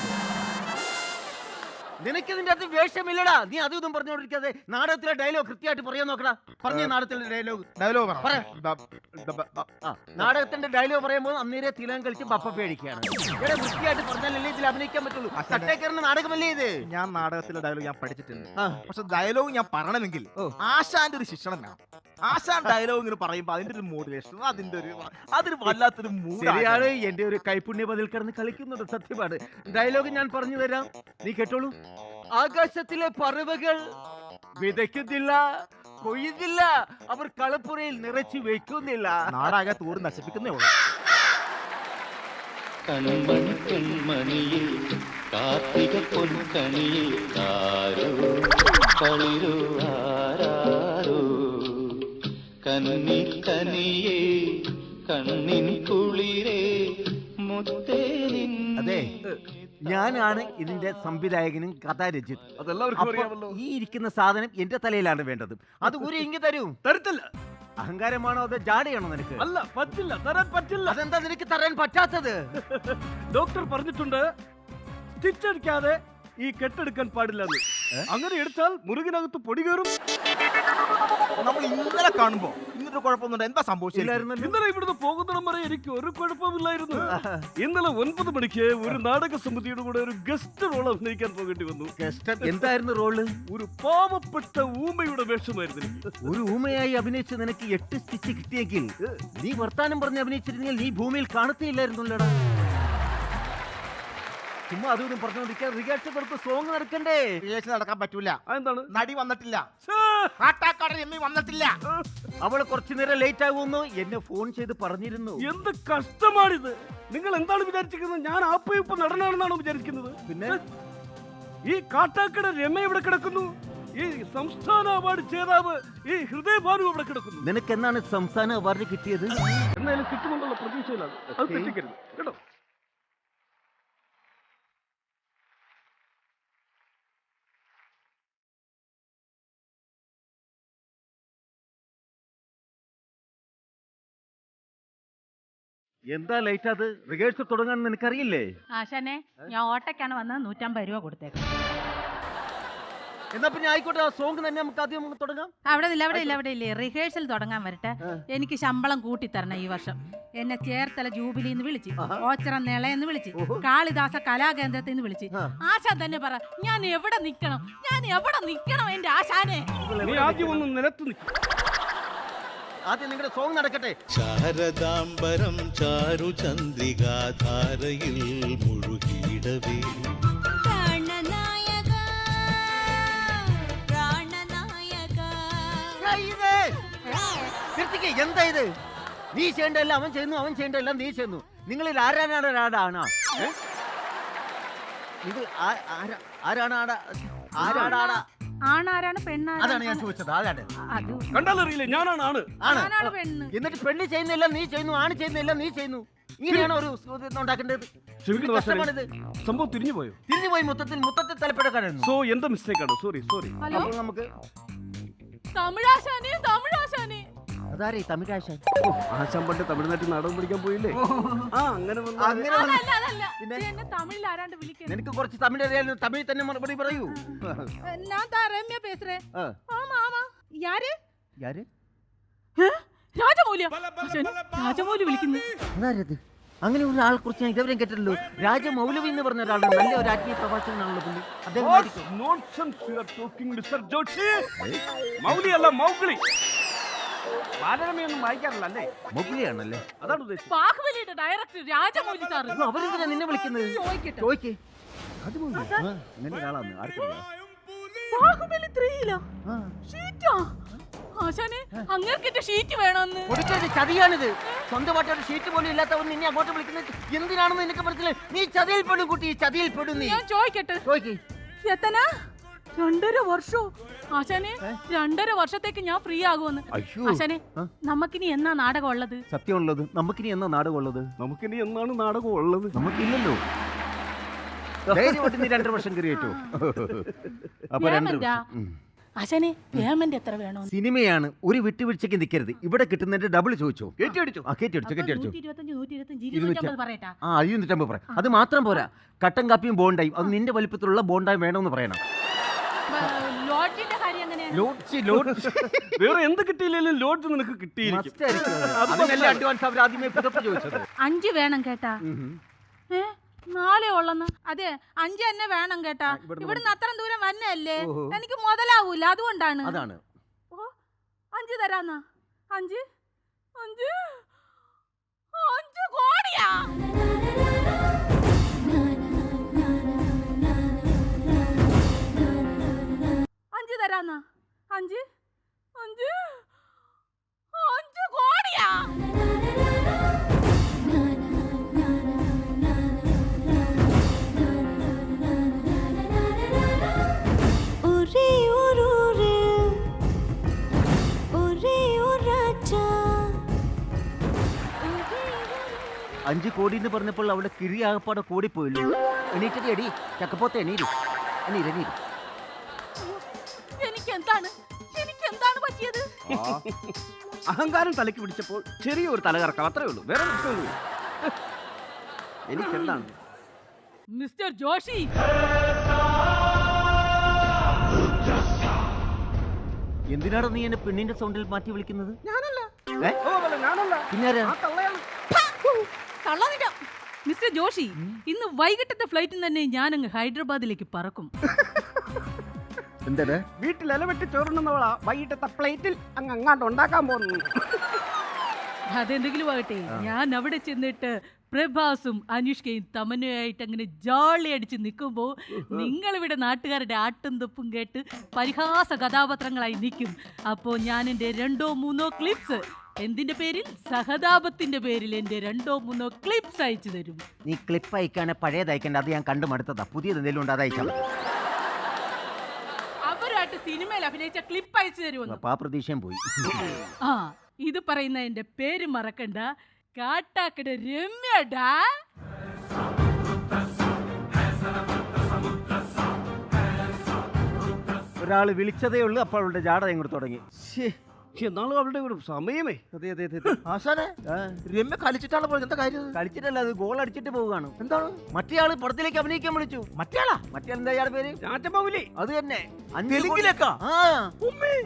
K: നിനക്കിതിന്റെ അത് വേഷമില്ലടാ. നീ അതും ഇതും പറഞ്ഞോണ്ടിരിക്കാതെ നാടകത്തിലെ ഡയലോഗ് കൃത്യമായിട്ട് പറയാൻ നോക്കടാ. പറഞ്ഞ നാടകത്തിലെ ഡയലോഗ് നാടകത്തിന്റെ ഡയലോഗ് പറയുമ്പോൾ അന്നേരെ തിലകം കളിച്ച് ബപ്പ പേടിക്കുകയാണ്. ഇവിടെ വൃത്തിയായിട്ട് പറഞ്ഞാലല്ലേ ഇതിൽ അഭിനയിക്കാൻ പറ്റുള്ളൂ. തട്ടേക്കറിന്റെ നാടകമല്ലേ ഇത്?
E: ഞാൻ നാടകത്തിലെ ഡയലോഗ് ഞാൻ പഠിച്ചിട്ടുണ്ട്, പക്ഷെ ഡയലോഗ് ഞാൻ പറയണമെങ്കിൽ ആശാന്റെ ഒരു ശിക്ഷണം വേണം. ആശാൻ ഡയലോഗ് ഇങ്ങനെ പറയുമ്പോ അതിന്റെ ഒരു മോഡുലേഷൻ, അതൊരു വല്ലാത്തൊരു
K: ശരിയാണ്. എന്റെ ഒരു കൈപ്പുണ്യ പതിൽ കിടന്ന് കളിക്കുന്നുണ്ട്, സത്യമാണ്. ഡയലോഗ് ഞാൻ പറഞ്ഞു തരാം, നീ കേട്ടോളൂ. ആകാശത്തിലെ പറവകൾ വിതയ്ക്കുന്നില്ല, കൊയ്യുന്നില്ല, അവർ കളപ്പുരയിൽ നിറച്ചു വെക്കുന്നില്ല.
E: നാടാകെ തൂറ് നശിപ്പിക്കുന്നേ ഉള്ളൂ.
F: കൺമണി പെൺമണിയിൽ കാർത്തിക പൊൻകണിയിൽ ആരോ കളിരോ ആരാരോ കന്നി തനിയേ കണ്ണിൻ കുളിരേ മുത്തേ.
K: അതെ, ഞാനാണ് ഇതിന്റെ സംവിധായകനും കഥാരചിതും.
E: അതെല്ലാവർക്കും അറിയാമല്ലോ.
K: ഈ ഇരിക്കുന്ന സാധനം എന്റെ തലയിലാണ് വേണ്ടത്. അത് ഒരു ഇങ്ങ് തരൂ.
E: തരത്തില്ല.
K: അഹങ്കാരമാണോ അതോ ജാടയാണോ നിനക്ക്?
E: അല്ല, പറ്റില്ല, തരാൻ പറ്റില്ല.
K: അതെന്താ നിനക്ക് തരാൻ പറ്റാത്തത്?
E: ഡോക്ടർ പറഞ്ഞിട്ടുണ്ട് സ്റ്റിച്ച് അടിക്കാതെ ഈ കെട്ടെടുക്കാൻ പാടില്ലെന്ന്. അങ്ങനെ എടുത്താൽ മുറുകിനകത്ത് പൊടി കയറും,
L: നമ്മൾ ഇന്നലെ കാണുമ്പോ ഇന്നൊരു കുഴപ്പമൊന്നുണ്ട്. എന്താ സംഭവിച്ചില്ലായിരുന്നു?
M: ഇന്നലെ ഇവിടുന്ന് പോകുന്നിടം വരെ എനിക്ക് ഒരു കുഴപ്പമില്ലായിരുന്നു. ഇന്നലെ 9 മണിക്ക് ഒരു നാടക സമിതിയുടെ കൂടെ ഒരു ഗസ്റ്റ് റോൾ അഭിനയിക്കാൻ പോകേണ്ടി വന്നു.
K: എന്തായിരുന്നു റോള്?
M: ഒരു പാവപ്പെട്ട ഊമയുടെ വേഷമായിരുന്നു.
K: ഒരു ഊമയായി അഭിനയിച്ച് നിനക്ക് 8 സ്റ്റിച്ച് കിട്ടിയെങ്കിൽ നീ വർത്താനം പറഞ്ഞ് അഭിനയിച്ചിരുന്നെങ്കിൽ നീ ഭൂമിയിൽ കാണത്തില്ലായിരുന്നല്ലോടാ. ചുമ്മാ അതും പറഞ്ഞോണ്ടിരിക്കാൻ റിഹേഴ്സൽ കൊടുത്ത് സോങ് നടക്കണ്ടേ?
L: റിഹേഴ്സൽ നടക്കാൻ പറ്റൂല.
M: എന്താണ്?
L: നടി വന്നിട്ടില്ല. കാട്ടാക്കാട് രമ്യ വന്നിട്ടില്ല.
K: അവള് കുറച്ചു നേരം ലേറ്റ് ആകുമെന്ന് എന്നെ ഫോൺ ചെയ്ത് പറഞ്ഞിരുന്നു.
M: എന്ത് കഷ്ടമാണിത്! നിങ്ങൾ എന്താണ് വിചാരിച്ചിരിക്കുന്നത്? ഞാൻ ആപ്പയിപ്പ് നടനാണെന്നാണോ വിചാരിക്കുന്നത്?
K: പിന്നെ
M: ഈ കാട്ടാക്കട രമ ഇവിടെ കിടക്കുന്നു. ഈ സംസ്ഥാന അവാർഡ് ജേതാവ് ഈ ഹൃദയഭാനു ഇവിടെ കിടക്കുന്നു.
K: നിനക്ക് എന്നാണ് സംസ്ഥാന അവാർഡ് കിട്ടിയത്?
M: എന്നാലും കിട്ടുമെന്നുള്ള പ്രതീക്ഷയിലാണ്. അത് തെറ്റിക്കരുത് കേട്ടോ.
K: എന്താ ലേറ്റ്? അത് റിഹേഴ്സൽ തുടങ്ങാൻ നിനക്കറിയില്ലേ?
N: ആശാനെ, ഞാൻ ഓട്ടയ്ക്കാണ് വന്നത്. 150 രൂപ കൊടുത്തേക്കാം.
K: എന്നാ പിന്നെ ആയിക്കോട്ടെ, ആ സോങ് തന്നെ നമുക്ക് ആദ്യം തുടങ്ങാം.
N: അവിടെ ഇല്ലേ റിഹേഴ്സൽ തുടങ്ങാൻ വരട്ടെ. എനിക്ക് ശമ്പളം കൂട്ടിത്തരണം ഈ വർഷം. എന്നെ ചേർത്തല ജൂബിലിന്ന് വിളിച്ച്, ഓച്ചറ നിളയെന്ന് വിളിച്ച്, കാളിദാസ കലാകേന്ദ്രത്തിൽ നിന്ന് വിളിച്ച്. ആശാൻ തന്നെ പറ, ഞാൻ എവിടെ നിക്കണം എന്റെ ആശാനെ?
M: ആദ്യം ഒന്ന് നിലത്ത് നിൽക്കും.
K: ആദ്യം നിങ്ങളുടെ സോങ് നടക്കട്ടെ.
F: ശാരദാംബരം ചാരു ചന്ദ്രികാധാരയിൽ മുഴുകിയിടവേ
K: എന്താ ഇത്? നീ ചെയ്യേണ്ടതെല്ലാം അവൻ ചെയ്യുന്നു, അവൻ ചെയ്യേണ്ടതെല്ലാം നീ ചെയ്യുന്നു. നിങ്ങളിൽ ആരാണ്? നിങ്ങൾ ആരാണ്?
N: ആണാരാണ് പെണ്ണാണ്?
K: അതാണ് ഞാൻ ചോദിച്ചത്. ആരാണ്?
M: കണ്ടാലറിയില്ലേ? ഞാനാണ് ആണ്.
K: എന്നിട്ട് പെണ്ണ് ചെയ്യുന്നില്ല നീ ചെയ്യുന്നു, ആണ് ചെയ്യുന്നില്ല നീ ചെയ്യുന്നു. ഇങ്ങനെയാണ് ഒരു ഉണ്ടാക്കേണ്ടത്.
M: സംഭവം തിരിഞ്ഞു
K: പോയി മൊത്തത്തിൽ തലപ്പെടക്കാനായിരുന്നു.
M: സോ എന്താ മിസ്റ്റേക്ക് ആണ്? സോറി.
K: അപ്പോൾ നമുക്ക്
N: തമിഴാശാനെ
K: അതാരേ തമിഴാശാൻ?
M: ആശാൻ പണ്ട് തമിഴ്നാട്ടിൽ നാടകം പഠിക്കാൻ പോയില്ലേ?
N: തമിഴിൽ ആരാണ്ട് വിളിക്കുന്നു.
K: നിനക്ക് കുറച്ച് തമിഴ് അറിയാലോ. തമിഴ് തന്നെ മറുപടി പറയൂ.
N: രമ്യ പേசுறேன். யாரு? രാജമൗലി വിളിക്കുന്നു.
K: അതാരത്? അങ്ങനെ ഒരു ആളെ കുറിച്ച് ഞാൻ ഇതുവരെയും കേട്ടിട്ടുള്ളൂ. രാജമൗലവി എന്ന് പറഞ്ഞ ഒരാളാണ്. നല്ല ഒരു ആത്മീയ പ്രഭാഷകനാണല്ലോ പുള്ളി.
M: ബാലരമയൊന്നും വായിക്കാറില്ല അല്ലേ?
K: മൗഗ്ലിയാണല്ലേ?
M: അതാണ് ഉദ്ദേശിച്ചത്.
N: ബാഹുബലിയുടെ ഡയറക്ടർ രാജമൗലി സാർ.
K: അവരെന്തിനാ നിന്നെ വിളിക്കുന്നത്? ചോദിക്കേ.
N: ബാഹുബലി 3 ഷീറ്റാ. ആശാനെ, അങ്ങേർക്കിന്റെ ഷീറ്റ് വേണമെന്ന്.
K: ചതിയാണിത്. സ്വന്തമായിട്ടൊരു ഷീറ്റ് പോലും ഇല്ലാത്തവൻ നിന്നെ അങ്ങോട്ട് വിളിക്കുന്നത് എന്തിനാണെന്ന് നിനക്ക് മനസ്സിലായി? നീ ചതിയിൽപ്പെടും കുട്ടി, ചതിയിൽപ്പെടും നീ.
N: ഞാൻ ചോദിക്കട്ടെ, എത്തന 2.5 വർഷം? ആശാനെ, 2.5 വർഷത്തേക്ക് ഞാൻ ഫ്രീ ആകുമെന്ന്. ആശാനെ, നമുക്കിനി എന്നാ നാടകം ഉള്ളത്?
K: സത്യമുള്ളത്, നമുക്കിനി എന്നാ നാടകം ഉള്ളത്?
M: നമുക്കിനി എന്നാണ് നാടകം ഉള്ളത്?
K: നമുക്കില്ലല്ലോ. നീ 2 വർഷം കയറിയേറ്റോ? അപ്പൊ 2 വർഷം.
N: ആശാനെ, പേയ്മെന്റ് എത്ര വേണോ?
K: സിനിമയാണ്, ഒരു വിട്ടുവീഴ്ചയ്ക്ക് നിൽക്കരുത്. ഇവിടെ കിട്ടുന്നതിന്റെ ഡബിൾ ചോദിച്ചോ? കേട്ടിയടിച്ചു.
N: 250 പറയട്ടാ.
K: 250 പറയാം. അത് മാത്രം പോരാ, കട്ടൻ കാപ്പിയും ബോണ്ടായും. അത് നിന്റെ വലിപ്പത്തിലുള്ള ബോണ്ടായും വേണമെന്ന് പറയണം.
N: ലോഡ്ജിന്റെ കാര്യം എങ്ങനെയാണ്?
M: വേറെ എന്ത് കിട്ടിയില്ലെങ്കിലും ലോഡ്ജ് നിനക്ക് കിട്ടിയിരിക്കും.
N: 5 വേണം കേട്ടാ. 4 ഉള്ളെന്ന്. അതെ, 5 തന്നെ വേണം കേട്ടാ. ഇവിടുന്ന് അത്ര ദൂരം വന്നല്ലേ, എനിക്ക് മുതലാവൂല. അതുകൊണ്ടാണ്. 5 തരാന്നാ. 5 കോടിയാ. 5 തരാന്നാ. 5 കോടിയാ.
K: $5 കോടി എന്ന് പറഞ്ഞപ്പോൾ അവിടെ കിഴിയാകപ്പാടെ കൂടിപ്പോയില്ലോ. എണീറ്റടി അടി ചക്കപ്പോത്തെ എണീരു.
N: എനിക്കെന്താണ് പറ്റിയത്?
M: അഹങ്കാരം തലയ്ക്ക് പിടിച്ചപ്പോൾ ചെറിയൊരു തലകറക്കം, അത്രേ ഉള്ളൂ. വേറെ പ്രശ്നമൊന്നുമില്ല. എനിക്കെന്താണ്?
N: മിസ്റ്റർ ജോഷി,
K: എന്തിനാണ് നീ എന്നെ പെണ്ണിന്റെ സൗണ്ടിൽ മാറ്റി വിളിക്കുന്നത്?
N: ഞാനല്ല.
K: ഏ?
M: ഞാനല്ല.
K: പിന്നെ ആരാ?
N: കള്ളനില്ല. മിസ്റ്റർ ജോഷി, ഇന്ന് വൈകിട്ടത്തെ ഫ്ലൈറ്റിൽ തന്നെ ഞാനങ്ങ് ഹൈദരാബാദിലേക്ക് പറക്കും.
K: എന്താണ്?
M: വീട്ടിൽ ഇലവെട്ടി ചോറുണ്ടെന്നവളാ വൈകിട്ടത്തെ പ്ലേറ്റിൽ അങ്ങാണ്ട് ഉണ്ടാക്കാൻ പോകുന്നു.
N: അതെന്തെങ്കിലും ആകട്ടെ, ഞാൻ അവിടെ ചെന്നിട്ട് പ്രഭാസും അനുഷ്കയും തമന്നയായിട്ട് അങ്ങനെ ജോളി അടിച്ച് നിൽക്കുമ്പോൾ നിങ്ങളിവിടെ നാട്ടുകാരുടെ ആട്ടും തൊപ്പും കേട്ട് പരിഹാസ കഥാപാത്രങ്ങളായി നിൽക്കും. അപ്പോൾ ഞാൻ എൻ്റെ 2-3 ക്ലിപ്സ് എന്തിന്റെ പേരിൽ, സഹതാപത്തിന്റെ പേരിൽ എൻ്റെ 2-3 ക്ലിപ്സ് അയച്ചു തരും.
K: നീ ക്ലിപ്പ് അയക്കാണ് പഴയത് അയക്കണ്ട, അത് ഞാൻ കണ്ടു മടുത്തതാ. പുതിയത് എന്തെങ്കിലും ഉണ്ട് അത് അയച്ചാൽ.
N: അവരായിട്ട് സിനിമയിൽ അഭിനയിച്ച ക്ലിപ്പ് അയച്ചു തരുമെന്ന്.
K: ആ പ്രതീക്ഷയും പോയി.
N: ആ, ഇത് പറയുന്ന എൻ്റെ പേര് മറക്കണ്ട, കാട്ടാക്കട രമ്യടാ.
K: ഒരാൾ വിളിച്ചതേ ഉള്ളൂ, അപ്പോൾ അവളുടെ ജാട ഇങ്ങോട്ട് തുടങ്ങി.
M: എന്നാലും അവളുടെ ഒരു സമയമേ.
K: അതെ അതെ അതെ.
L: ആശാനെ രമ്യ കളിച്ചിട്ടാണ് പോയത്. എന്താ കാര്യം?
K: കളിച്ചിട്ടല്ല, അത് ഗോൾ അടിച്ചിട്ട് പോവുകയാണ്. എന്താണ്? മറ്റേ ആള് പടത്തിലേക്ക് അഭിനയിക്കാൻ വിളിച്ചു.
L: മറ്റേയാളാ?
K: മറ്റേ എന്താ ഇയാളുടെ പേര്?
M: ചാറ്റബാബുലി.
K: അത് തന്നെ.
L: തെലുങ്കിലേക്കാ?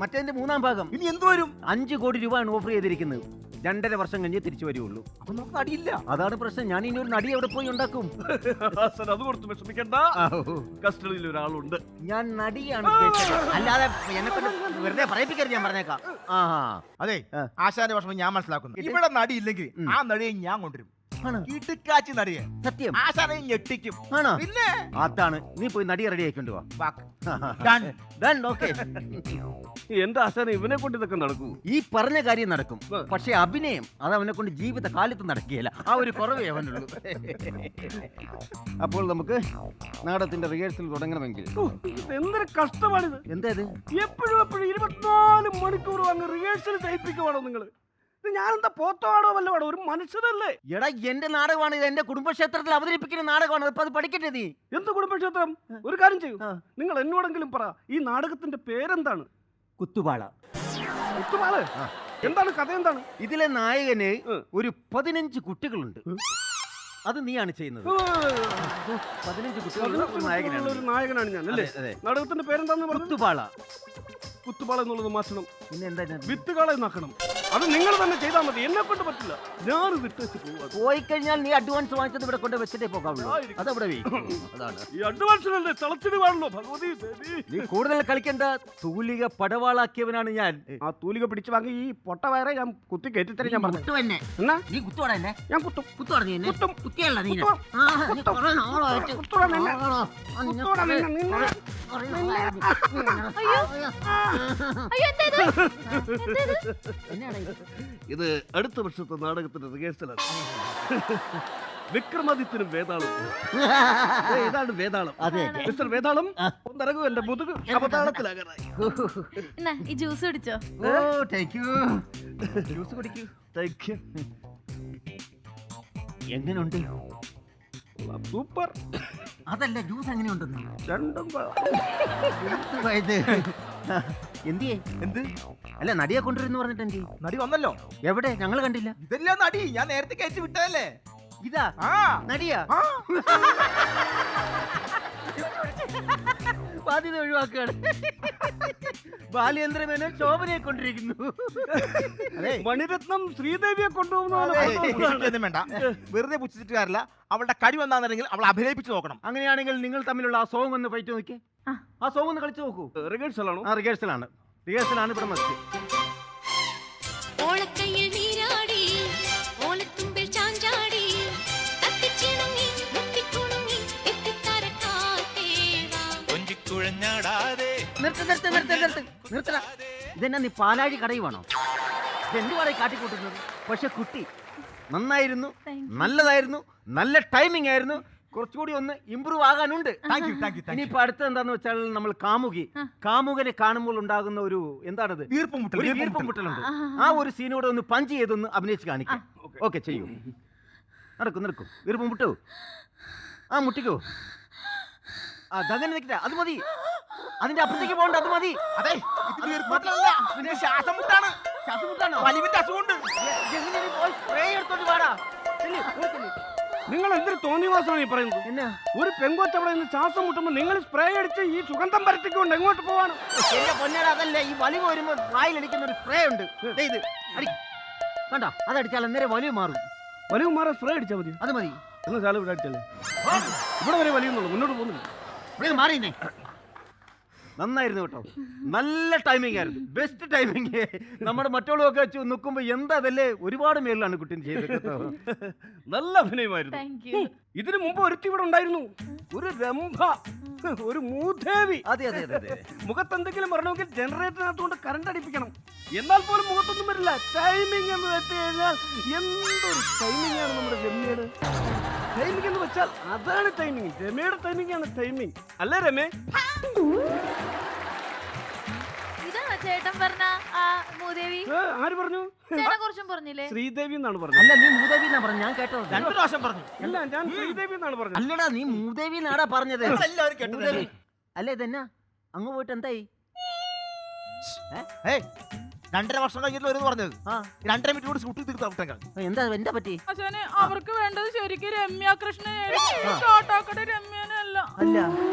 K: മറ്റേ 3-ാം ഭാഗം.
L: ഇനി എന്ത് വരും?
K: 5 കോടി രൂപയാണ് ഓഫർ ചെയ്തിരിക്കുന്നത്. 2.5 വർഷം കഴിഞ്ഞ് തിരിച്ചു വരുള്ളൂ.
L: അപ്പൊ നമുക്ക് നടിയില്ല.
K: അതാണ് പ്രശ്നം. ഞാൻ ഇനി ഒരു നടി എവിടെ പോയി ഉണ്ടാക്കും?
M: അത് കൊടുത്ത് വിഷമിക്കണ്ട, കസ്റ്റഡിയിൽ ഒരാളുണ്ട്.
K: ഞാൻ നടിയാണ് ഉദ്ദേശിച്ചത്, അല്ലാതെ എന്നെ കൊണ്ട് വെറുതെ പറയിപ്പിക്കരുത്. ഞാൻ പറഞ്ഞേക്കാം.
L: അതെ, ആശാന്റെ വിഷമം ഞാൻ മനസ്സിലാക്കുന്നു. ഇവിടെ നടി ഇല്ലെങ്കിൽ ആ നടിയെ ഞാൻ കൊണ്ടുവരും. കിടുക്കാച്ചി നടിയെ.
K: സത്യം.
L: ആശാനെ ഞെട്ടിക്കും.
K: ആണോ?
L: പിന്നെ
K: അതാണ്. നീ പോയി നടിയെ റെഡി ആയിക്കൊണ്ട് വാ.
M: എന്റെ ആശാനെ ഇവനെ കൊണ്ട് ഇതൊക്കെ നടക്കൂ?
K: ഈ പറഞ്ഞ കാര്യം നടക്കും, പക്ഷെ അഭിനയം അത് അവനെ കൊണ്ട് ജീവിത കാലത്ത് നടക്കുകയില്ല. ആ ഒരു കുറവേ അവനുള്ളൂ. അപ്പോൾ നമുക്ക് നാടകത്തിന്റെ റിഹേഴ്സൽ തുടങ്ങണമെങ്കിൽ
M: എന്തൊരു കഷ്ടമാണിത്.
K: എന്താ ഇത്?
M: എപ്പോഴും 24 മണിക്കൂർ അങ്ങ് റിഹേഴ്സൽ ചെയ്യിപ്പിക്കുവാണോ നിങ്ങള്? ഞാനെന്താ പോത്തോടോ വല്ലവാടോ? ഒരു മനുഷ്യനല്ലേ?
K: എടാ, എന്റെ നാടകമാണ് ഇത്. എന്റെ കുടുംബക്ഷേത്രത്തിൽ അവതരിപ്പിക്കുന്ന നാടകമാണ്. അപ്പൊ അത് പഠിക്കട്ടെ നീ.
M: എന്ത് കുടുംബക്ഷേത്രം? ഒരു കാര്യം ചെയ്യൂ, നിങ്ങൾ എന്നോടെങ്കിലും പറ, ഈ നാടകത്തിന്റെ പേരെന്താണ്?
K: കുത്തുപാള.
M: കുത്തുപാള? എന്താണ് കഥ? എന്താണ്?
K: ഇതിലെ നായകന് ഒരു 15 കുട്ടികളുണ്ട്. അത് നീയാണ് ചെയ്യുന്നത്. 15 കുട്ടികളുള്ള
M: നായകനാണ് ഞാൻ അല്ലേ? നാടകത്തിന്റെ പേരെന്താന്ന് പറഞ്ഞു?
K: കുത്തുപാള.
M: കുത്തുപാള എന്നുള്ളത് മാറ്റണം.
K: പിന്നെ എന്താ?
M: വിത്തുകാളെ നാക്കണം. അത് നിങ്ങൾ തന്നെ ചെയ്താൽ മതി, എന്നെ കൊണ്ട് പറ്റില്ല. ഞാൻ വിട്ടേച്ച്
K: പോയി കഴിഞ്ഞാൽ നീ അഡ്വാൻസ് വാങ്ങിച്ചത് ഇവിടെ കൊണ്ട് വെച്ചിട്ടേ പോകാവുള്ളൂ. അതവിടെ അതാണ്.
M: ഈ അഡ്വാൻസിനല്ലേ തളച്ചിടുവാണല്ലോ ഭഗവതി ദേവി.
K: നീ കൂടുതൽ കളിക്കേണ്ട. തൂലിക പടവാളാക്കിയവനാണ് ഞാൻ.
M: ആ തൂലിക പിടിച്ചു വാങ്ങി ഈ പൊട്ട വയറെ ഞാൻ കുത്തി കയറ്റിത്തരാൻ ഞാൻ പറഞ്ഞു.
K: നീ കുത്തോടാ എന്നെ?
M: ഞാൻ കുത്തും.
K: കുത്തോടാ നീ എന്നെ?
M: കുത്തും.
K: കുത്തിയല്ല നീ.
M: ഇത് അടുത്ത വർഷത്തെ നാടകത്തിന്റെ റിഹേഴ്സലാണ്. വിക്രമാദിത്യനും വേതാളും. ഇതാണ് വേതാളം. മിസ്റ്റർ വേതാളം, ഒന്നിറങ്ങും. എന്റെ മുതുക് അവതാളത്തിലാകാറായി.
G: ഈ ജ്യൂസ് കുടിച്ചോ?
K: ജ്യൂസ് കുടിക്കൂ. എങ്ങനെയുണ്ട്?
M: സൂപ്പർ.
K: അതല്ല, ജ്യൂസ് എങ്ങനെയുണ്ടെന്ന്.
M: രണ്ടും
K: എന്തിയേ? എന്ത്? അല്ല, നടിയെ കൊണ്ടുവരുന്നു പറഞ്ഞിട്ട് എന്തി?
L: നടി വന്നല്ലോ.
K: എവിടെ? ഞങ്ങൾ കണ്ടില്ല.
L: ഇതല്ല നടി, ഞാൻ നേരത്തെ കയറ്റി വിട്ടതല്ലേ.
K: ഇതാ നടിയാ? ബാധ്യത ഒഴിവാക്കുകയാണ്. ബാല്യന്ദ്രമേനോൻ ശോഭനയെ കൊണ്ടിരിക്കുന്നു.
M: മണിരത്നം ശ്രീദേവിയെ കൊണ്ടുപോകുന്ന
L: വേണ്ട, വെറുതെ പുച്ഛിച്ചിട്ട് കാര്യമില്ല. അവളുടെ കഴിവ് എന്താണെന്നുണ്ടെങ്കിൽ അവൾ അഭിനയിപ്പിച്ച് നോക്കണം.
K: അങ്ങനെയാണെങ്കിൽ നിങ്ങൾ തമ്മിലുള്ള ആ സോങ് ഒന്ന് ഫൈറ്റ് നോക്കിയേ. ആ സോങ് ഒന്ന് കളിച്ചു നോക്കൂ.
M: റിഹേഴ്സൽ ആണോ?
K: ആ റിഹേഴ്സലാണ്. റിഹേഴ്സലാണ് ഇവിടെ മസ്റ്റ്.
C: ഓളക്കയ്യിൽ നീരാടി ഓലത്തുമ്പിൽ ചാഞ്ചാടി തത്തിച്ചിണങ്ങി മുത്തിക്കുണങ്ങി എത്തിത്തരക്കാത്തേവാ
K: കൊഞ്ചിക്കുഴഞ്ഞാടാതെ. നിർത്തടാ. ഇതെന്നാ നീ പാലാഴി കടയുവാണോ? ഇതെന്തുവാണ് കാട്ടിക്കൂട്ടുന്നത്? പക്ഷെ കുട്ടി നന്നായിരുന്നു, നല്ലതായിരുന്നു, നല്ല ടൈമിംഗ് ആയിരുന്നു. കുറച്ചുകൂടി ഒന്ന് ഇമ്പ്രൂവ് ആകാനുണ്ട്. ഇനിയിപ്പോ അടുത്ത എന്താന്ന് വെച്ചാൽ നമ്മൾ കാമുകനെ കാണുമ്പോൾ ഉണ്ടാകുന്ന ഒരു എന്താണത്? വീർപ്പുമുട്ടലുണ്ട്. ആ ഒരു സീനോടെ ഒന്ന് പഞ്ച് ചെയ്തൊന്ന് അഭിനയിച്ച് കാണിക്കാം. ഓക്കെ, ചെയ്യൂ. നടക്കും. വീർപ്പം മുട്ടു. ആ മുട്ടിക്കോ. അങ്ങനെ നിൽക്കില്ല. അത് മതി. അതിന്റെ അപ്പുറത്തേക്ക് പോകണ്ട. അത് മതി.
L: അതെ, ശ്വാസം മുട്ടാണ്. വലിവിന്റെ അസുഖമുണ്ട്.
K: സ്പ്രേ എടുത്തോണ്ട് പാടാ.
M: നിങ്ങൾ എന്തൊരു തോന്നിവാസമാണ് ഈ പറയുന്നത്?
K: എന്നാ
M: ഒരു പെങ്കൊച്ചവിടെ നിന്ന് ശ്വാസം മുട്ടുമ്പോൾ നിങ്ങൾ സ്പ്രേ അടിച്ച് ഈ സുഗന്ധം പരത്തിക്കൊണ്ട് എങ്ങോട്ട് പോവാണ്?
K: എന്റെ പൊന്നേടാ, അതല്ല, ഈ വലിവ് വരുമ്പോ വായിലടിക്കുന്ന ഒരു സ്പ്രേ ഉണ്ട്. ദേ ഇത് അടി, കണ്ടോ? അതടിച്ചാൽ അന്നേരം വലിവ് മാറും.
M: വലിവ് മാറാൻ സ്പ്രേ അടിച്ചാൽ മതി.
K: അത് മതി.
M: എന്നാൽ ചാലും ഇവിടെ അടിച്ചല്ലേ, ഇവിടെ വരെ വലിയുന്നുള്ളൂ, മുന്നോട്ട് പോകുന്നില്ല.
K: ഇവിടെ മാറിയെന്നേ. നന്നായിരുന്നു കേട്ടോ, നല്ല ടൈമിംഗ് ആയിരുന്നു, ബെസ്റ്റ് ടൈമിങ്. നമ്മുടെ മറ്റുള്ളവരൊക്കെ വെച്ച് നോക്കുമ്പോ എന്താ അതല്ലേ, ഒരുപാട് മേളിലാണ് കുട്ടീൻ ചെയ്തത് കേട്ടോ.
M: നല്ല അഭിനയമായിരുന്നു. ഇതിനു മുമ്പ് ഒരുത്തി ഇവിടെ ഉണ്ടായിരുന്നു, ഒരു രംഭ, ഒരു മൂദേവി.
K: അതെ അതെ അതെ.
M: മുഖത്തെന്തെങ്കിലും വരണമെങ്കിൽ ജനറേറ്ററിനകത്തുകൊണ്ട് കറണ്ട് അടിപ്പിക്കണം, എന്നാൽ പോലും മുഖത്തൊന്നും വരില്ല. ടൈമിംഗ് എന്ന് വെച്ച് കഴിഞ്ഞാൽ എന്തൊരു ടൈമിംഗ് ആണ് നമ്മുടെ രമ്യയുടെ. ടൈമിംഗ് എന്ന് വെച്ചാൽ അതാണ് ടൈമിംഗ്, രമയുടെ ടൈമിംഗ് ആണ് ടൈമിംഗ്. അല്ലേ രമേ?
O: ഇതാണോ ചേട്ടൻ പറഞ്ഞ ആ മൂദേവി?
M: ആര് പറഞ്ഞു?
O: ചേട്ടനെ കുറിച്ചും പറഞ്ഞില്ലേ?
M: ശ്രീദേവി എന്നാണ് പറഞ്ഞത്.
K: അല്ല, നീ മൂദേവി എന്നാ പറഞ്ഞു, ഞാൻ കേട്ടോ. 2 പ്രാവശ്യം പറഞ്ഞു.
M: അല്ല, ഞാൻ ശ്രീദേവി എന്നാണ് പറഞ്ഞത്.
K: അല്ലടാ, നീ മൂദേവി എന്നാടാ പറഞ്ഞത്.
L: എല്ലാവരും കേട്ടത്.
K: അല്ല, ഇതെന്നാ അങ്ങ് പോയിട്ട് എന്തായി?
L: 2.5 വർഷം കഴിഞ്ഞിട്ട് ഒരു പറഞ്ഞത് 2.5 മിനിറ്റ് കൂടി ഷൂട്ടിംഗ് തീർത്താൽ
K: എന്താ എന്താ പറ്റി?
N: അവർക്ക് വേണ്ടത് ശരിക്കും രമ്യ കൃഷ്ണനെ, രമ്യനല്ല.
K: അല്ല,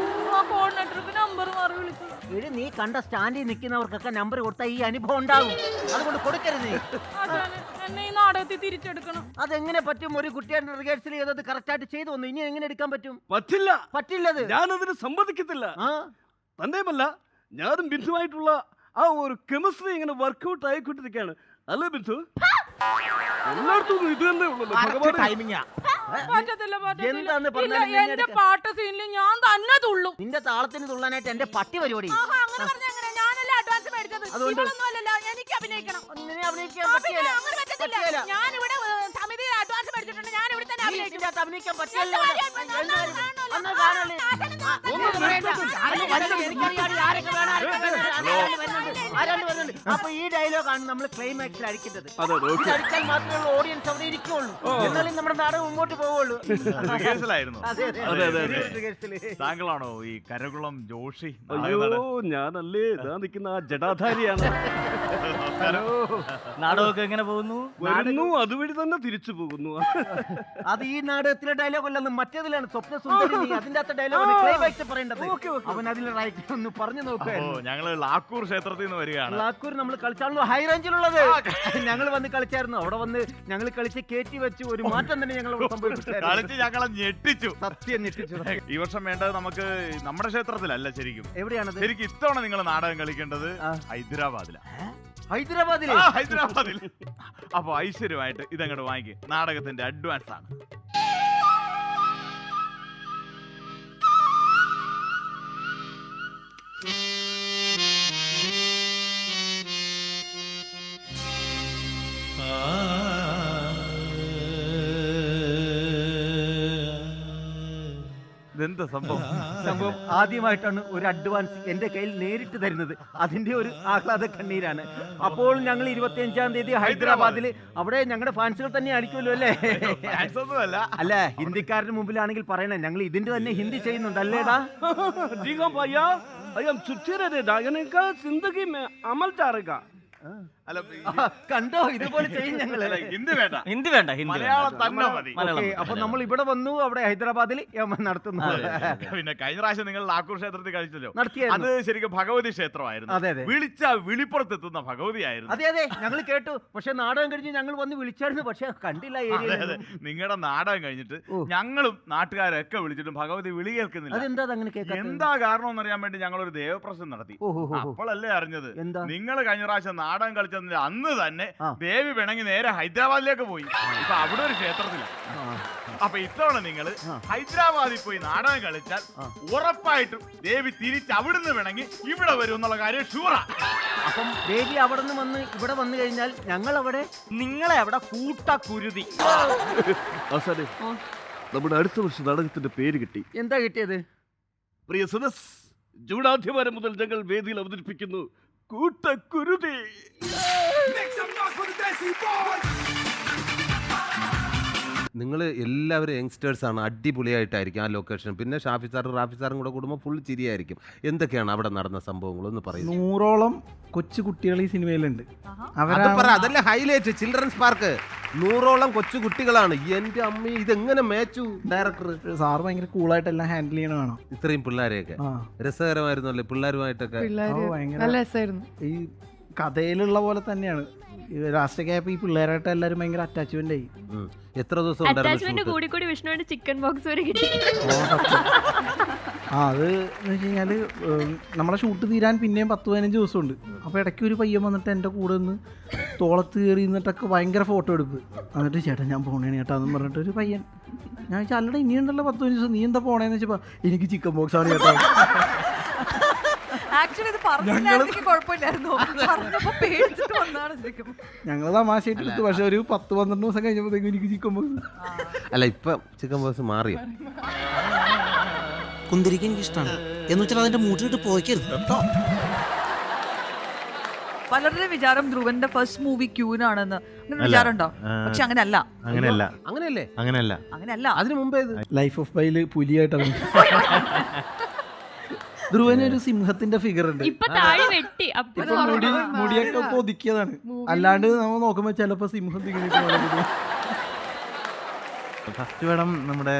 N: ആ കോർഡിനേറ്റർക്ക് നമ്പർ മാറി വിളിച്ചു.
K: എടി, നീ കണ്ട സ്റ്റാൻഡിൽ നിൽക്കുന്നവർക്കൊക്കെ നമ്പർ കൊടുത്താൽ ഈ അനുഭവം ഉണ്ടാകും, അതുകൊണ്ട് കൊടുക്കരുത്.
N: എന്നെ ഈ നാടകത്തിൽ തിരിച്ചെടുക്കണം.
K: അതെങ്ങനെ പറ്റും? ഒരു കുട്ടിയുടെ റിഹേഴ്സൽ ചെയ്തത് കറക്റ്റ് ആയിട്ട് ചെയ്തു വന്നു, ഇനി എങ്ങനെ എടുക്കാൻ പറ്റും?
M: പറ്റില്ല,
K: പറ്റില്ലത്.
M: ഞാനതിന് സമ്മതിക്കത്തില്ല. തന്നെയുമല്ല, ഞാനും ബിന്ദുവായിട്ടുള്ള ആ ഒരു കെമിസ്ട്രി ഇങ്ങനെ വർക്ക്ഔട്ട് ആയിക്കൊണ്ടിരിക്കുകയാണ്. അല്ലേ ബിന്ദു? എല്ലായിടത്തും ഇത് തന്നെ ഉള്ളല്ലോ.
N: എന്റെ പാട്ട് സീനിൽ ഞാൻ തന്നെ തുള്ളും.
K: നിന്റെ താളത്തിന് തുള്ളാനായിട്ട് എന്റെ പട്ടി പരിപാടി.
N: ഞാനല്ലേ അഡ്വാൻസ് മേടിച്ചത്, എനിക്ക് അഭിനയിക്കണം. ഞാനിവിടെ സമിതി അഡ്വാൻസ് മേടിച്ചിട്ടുണ്ട്, ഞാൻ ഇവിടെ തന്നെ
K: അഭിനയിക്കാൻ പറ്റില്ല. അപ്പൊ ഈ ഡയലോഗാണ് നമ്മൾ ക്ലൈമാക്സിൽ അടിക്കുന്നത്. ഇത് അടിച്ചാൽ മാത്രമേ ഓഡിയൻസ് അവിടെ ഇരിക്കുള്ളൂ, എന്നാലും നമ്മുടെ നാടകം മുമ്പോട്ട് പോവുള്ളൂ.
P: താങ്കളാണോ ഈ കരകുളം ജോഷി?
M: അയ്യോ, ഞാനല്ലേ, ഇതാ നിൽക്കുന്ന ആ ജടാധാരിയാണ്.
P: നാടകമൊക്കെ എങ്ങനെ പോകുന്നു?
M: വരുന്നു, അതുവഴി തന്നെ തിരിച്ചു പോകുന്നു.
K: അത് ഈ നാടകത്തിലെ ഡയലോഗ് അല്ലെന്ന് മറ്റേതിലാണ് സ്വപ്ന സുന്ദരി, അതിന്റെ അകത്തെ ഡയലോഗ് ക്ലൈമാക്സ് പറയേണ്ടത്. അവൻ അതിൽ റൈറ്റ് ഒന്ന് പറഞ്ഞു നോക്കുക.
P: ഞങ്ങള് ലാക്കൂർ ക്ഷേത്രത്തിൽ നിന്ന് വരികയാണ്.
K: ലാക്കൂർ നമ്മൾ കളിച്ചാണല്ലോ ഹൈ റേഞ്ചിലുള്ളത്. ഞങ്ങൾ വന്ന് കളിച്ചായിരുന്നു, അവിടെ വന്ന് ഞങ്ങൾ കളിച്ച് കയറ്റി വെച്ച് ഒരു മാറ്റം തന്നെ ഞങ്ങൾ
P: കളിച്ച് ഞങ്ങളെ ഞെട്ടിച്ചു,
K: സത്യം ഞെട്ടിച്ചു.
P: ഈ വർഷം വേണ്ടത് നമുക്ക് നമ്മുടെ ക്ഷേത്രത്തിലല്ല, ശരിക്കും
K: എവിടെയാണ്?
P: ശരിക്കും ഇത്തവണ നിങ്ങൾ നാടകം കളിക്കേണ്ടത് ഹൈദരാബാദിലാണ്.
K: ഹൈദരാബാദിൽ?
P: ഹൈദരാബാദിൽ. അപ്പൊ ഐശ്വര്യമായിട്ട് ഇതങ്ങോട്ട് വാങ്ങിക്കും, നാടകത്തിന്റെ അഡ്വാൻസ് ആണ്.
K: ഇതെന്താ സംഭവം? ആദ്യമായിട്ടാണ് ഒരു അഡ്വാൻസ് എന്റെ കയ്യിൽ നേരിട്ട് തരുന്നത്, അതിന്റെ ഒരു ആഹ്ലാദ കണ്ണീരാണ്. അപ്പോൾ ഞങ്ങൾ 25-ാം തീയതി ഹൈദരാബാദിൽ, അവിടെ ഞങ്ങളുടെ ഫാൻസുകൾ തന്നെ ആയിരിക്കുമല്ലോ അല്ലേ? അല്ല, ഹിന്ദിക്കാരുടെ മുമ്പിലാണെങ്കിൽ പറയണേ, ഞങ്ങൾ ഇതിന്റെ തന്നെ ഹിന്ദി ചെയ്യുന്നുണ്ട് അല്ലേടാ? കണ്ടോ, ഇതുപോലെ ചെയ്യും ഞങ്ങള്.
P: ഹിന്ദി വേണ്ട,
K: മലയാളം തന്നെ മതി. അപ്പൊ നമ്മൾ ഇവിടെ വന്നു, അവിടെ ഹൈദരാബാദിൽ നടത്തുന്നു.
P: പിന്നെ കഴിഞ്ഞ പ്രാവശ്യം നിങ്ങൾ ലാക്കൂർ ക്ഷേത്രത്തിൽ കഴിച്ചല്ലോ,
K: നടത്തിയായിരുന്നു.
P: അത് ശരിക്കും ഭഗവതി ക്ഷേത്രമായിരുന്നു.
K: അതെ അതെ,
P: വിളിച്ച വിളിപ്പുറത്തെത്തുന്ന ഭഗവതിയായിരുന്നു.
K: അതെ അതെ, ഞങ്ങൾ കേട്ടു. പക്ഷെ നാടകം കഴിഞ്ഞ് ഞങ്ങൾ വന്ന് വിളിച്ചായിരുന്നു, പക്ഷെ കണ്ടില്ല.
P: നിങ്ങളുടെ നാടകം കഴിഞ്ഞിട്ട് ഞങ്ങളും നാട്ടുകാരൊക്കെ വിളിച്ചിട്ടും ഭഗവതി വിളി കേൾക്കുന്നില്ല.
K: അതെന്താ അങ്ങനെ?
P: എന്താ കാരണം എന്നറിയാൻ വേണ്ടി ഞങ്ങൾ ഒരു ദേവപ്രശ്നം നടത്തി. അപ്പോഴല്ലേ അറിഞ്ഞത് നിങ്ങൾ കഴിഞ്ഞ പ്രാവശ്യം നാടകം കളിച്ചതിന്റെ അന്ന് തന്നെ ദേവി പിണങ്ങി നേരെ ഹൈദരാബാദിലേക്ക് പോയി. ഇപ്പൊ അവിടെ ഒരു ക്ഷേത്രത്തിലാണ്. അപ്പൊ ഇത്തവണ നിങ്ങൾ ഹൈദരാബാദിൽ പോയി നാടകം കളിച്ചാൽ ഉറപ്പായിട്ടും ദേവി തിരിച്ച് അവിടുന്ന് പിണങ്ങി ഇവിടെ വരും എന്നുള്ള കാര്യം ഷുവറാ.
K: അപ്പം ദേവി അവിടെ നിന്ന് വന്ന് ഇവിടെ വന്നു കഴിഞ്ഞാൽ ഞങ്ങൾ അവിടെ,
P: നിങ്ങളെ അവിടെ കൂട്ടക്കുരുതി.
M: നമ്മുടെ അടുത്ത വർഷം നാടകത്തിന്റെ പേര് കിട്ടി.
K: എന്താ കിട്ടിയത്?
M: പ്രിയ സദസ്, ജൂഡാധ്യവാരം മുതൽ ഞങ്ങൾ വേദിയിൽ അവതരിപ്പിക്കുന്നു കൂട്ടക്കുരുതി.
B: നിങ്ങൾ എല്ലാവരും യങ്സ്റ്റേഴ്സാണ്, അടിപൊളിയായിട്ടായിരിക്കും ആ ലൊക്കേഷൻ. പിന്നെ ഷാഫി സാറും കൂടെ കൂടുമ്പോൾ ഫുൾ ചിരിയായിരിക്കും. എന്തൊക്കെയാണ് അവിടെ നടന്ന സംഭവങ്ങൾ ഒന്ന് പറയുന്നത്?
D: 100ഓളം കൊച്ചു കുട്ടികൾ ഈ സിനിമയിലുണ്ട്.
B: അതല്ലേ ഹൈലൈറ്റ്, ചിൽഡ്രൻസ് പാർക്ക്. 100ഓളം കൊച്ചു കുട്ടികളാണ്. എന്റെ അമ്മ ഇതെങ്ങനെ മേച്ചു ഡയറക്ടർ?
D: സാറ് ഭയങ്കര കൂളായിട്ട് എല്ലാം ഹാൻഡിൽ ചെയ്യണ വേണം.
B: ഇത്രയും പിള്ളേരെയൊക്കെ രസകരമായിരുന്നല്ലേ പിള്ളേരുമായിട്ടൊക്കെ?
D: നല്ല രസമായിരുന്നു. ഈ കഥയിലുള്ള പോലെ തന്നെയാണ്. ലാസ്റ്റൊക്കെ ഈ പിള്ളേരായിട്ട് എല്ലാവരും ഭയങ്കര അറ്റാച്ച്മെന്റ് ആയി.
B: എത്ര ദിവസം
G: അറ്റാച്ച്മെന്റ് കൂടി കൂടി വിഷ്ണുവിന്റെ ചിക്കൻ ബോക്സ് വരെ കിട്ടി.
D: അത് എന്ന് വെച്ച് കഴിഞ്ഞാല് നമ്മളെ ഷൂട്ട് തീരാൻ പിന്നെയും 10-15 ദിവസമുണ്ട്. അപ്പോൾ ഇടയ്ക്ക് ഒരു പയ്യൻ വന്നിട്ട് എൻ്റെ കൂടെ നിന്ന് തോളത്ത് കയറി നിന്നിട്ടൊക്കെ ഭയങ്കര ഫോട്ടോ എടുപ്പ്. എന്നിട്ട് ചേട്ടാ ഞാൻ പോണേണ് ചേട്ടാ എന്ന് പറഞ്ഞിട്ട് ഒരു പയ്യൻ. ഞാൻ ചോദിച്ചാൽ അല്ലടാ ഇനിയുണ്ടല്ലോ 10-15 ദിവസം, നീ എന്താ പോണേന്ന് വെച്ചപ്പോൾ എനിക്ക് ചിക്കൻ ബോക്സ് ആണ് ചേട്ടാ. ഞങ്ങൾ തമാശയായിട്ട് എടുത്തു. പക്ഷെ ഒരു 10-12 ദിവസം കഴിഞ്ഞപ്പോഴത്തേക്കും എനിക്ക് ചിക്കൻ ബോക്സ്.
B: അല്ല ഇപ്പൊ ചിക്കൻ ബോക്സ് മാറിയോ?
Q: കുന്തിരിക്ക് എനിക്ക് ഇഷ്ടമാണ് എന്ന് വെച്ചാൽ അതിന്റെ മൂട്ടിലിട്ട് പോയിക്കരുത് കേട്ടോ.
A: പലരുടെ വിചാരം ധ്രുവന്റെ ഫസ്റ്റ് മൂവി ക്യൂനാണെന്ന് വിചാരമുണ്ടോ? പക്ഷെ അങ്ങനെയല്ല.
B: അങ്ങനെയല്ല. അതിനു മുമ്പേ
D: ലൈഫ് ഓഫ് പൈല് പുലിയായിട്ടാണ്. ധ്രുവന് ഒരു സിംഹത്തിന്റെ ഫിഗർ ഉണ്ട്. മുടിയൊക്കെ ഒതുക്കിയതാണ്. അല്ലാണ്ട് നമ്മൾ നോക്കുമ്പോ ചിലപ്പോ സിംഹം
E: ഫസ്റ്റ് പടം നമ്മുടെ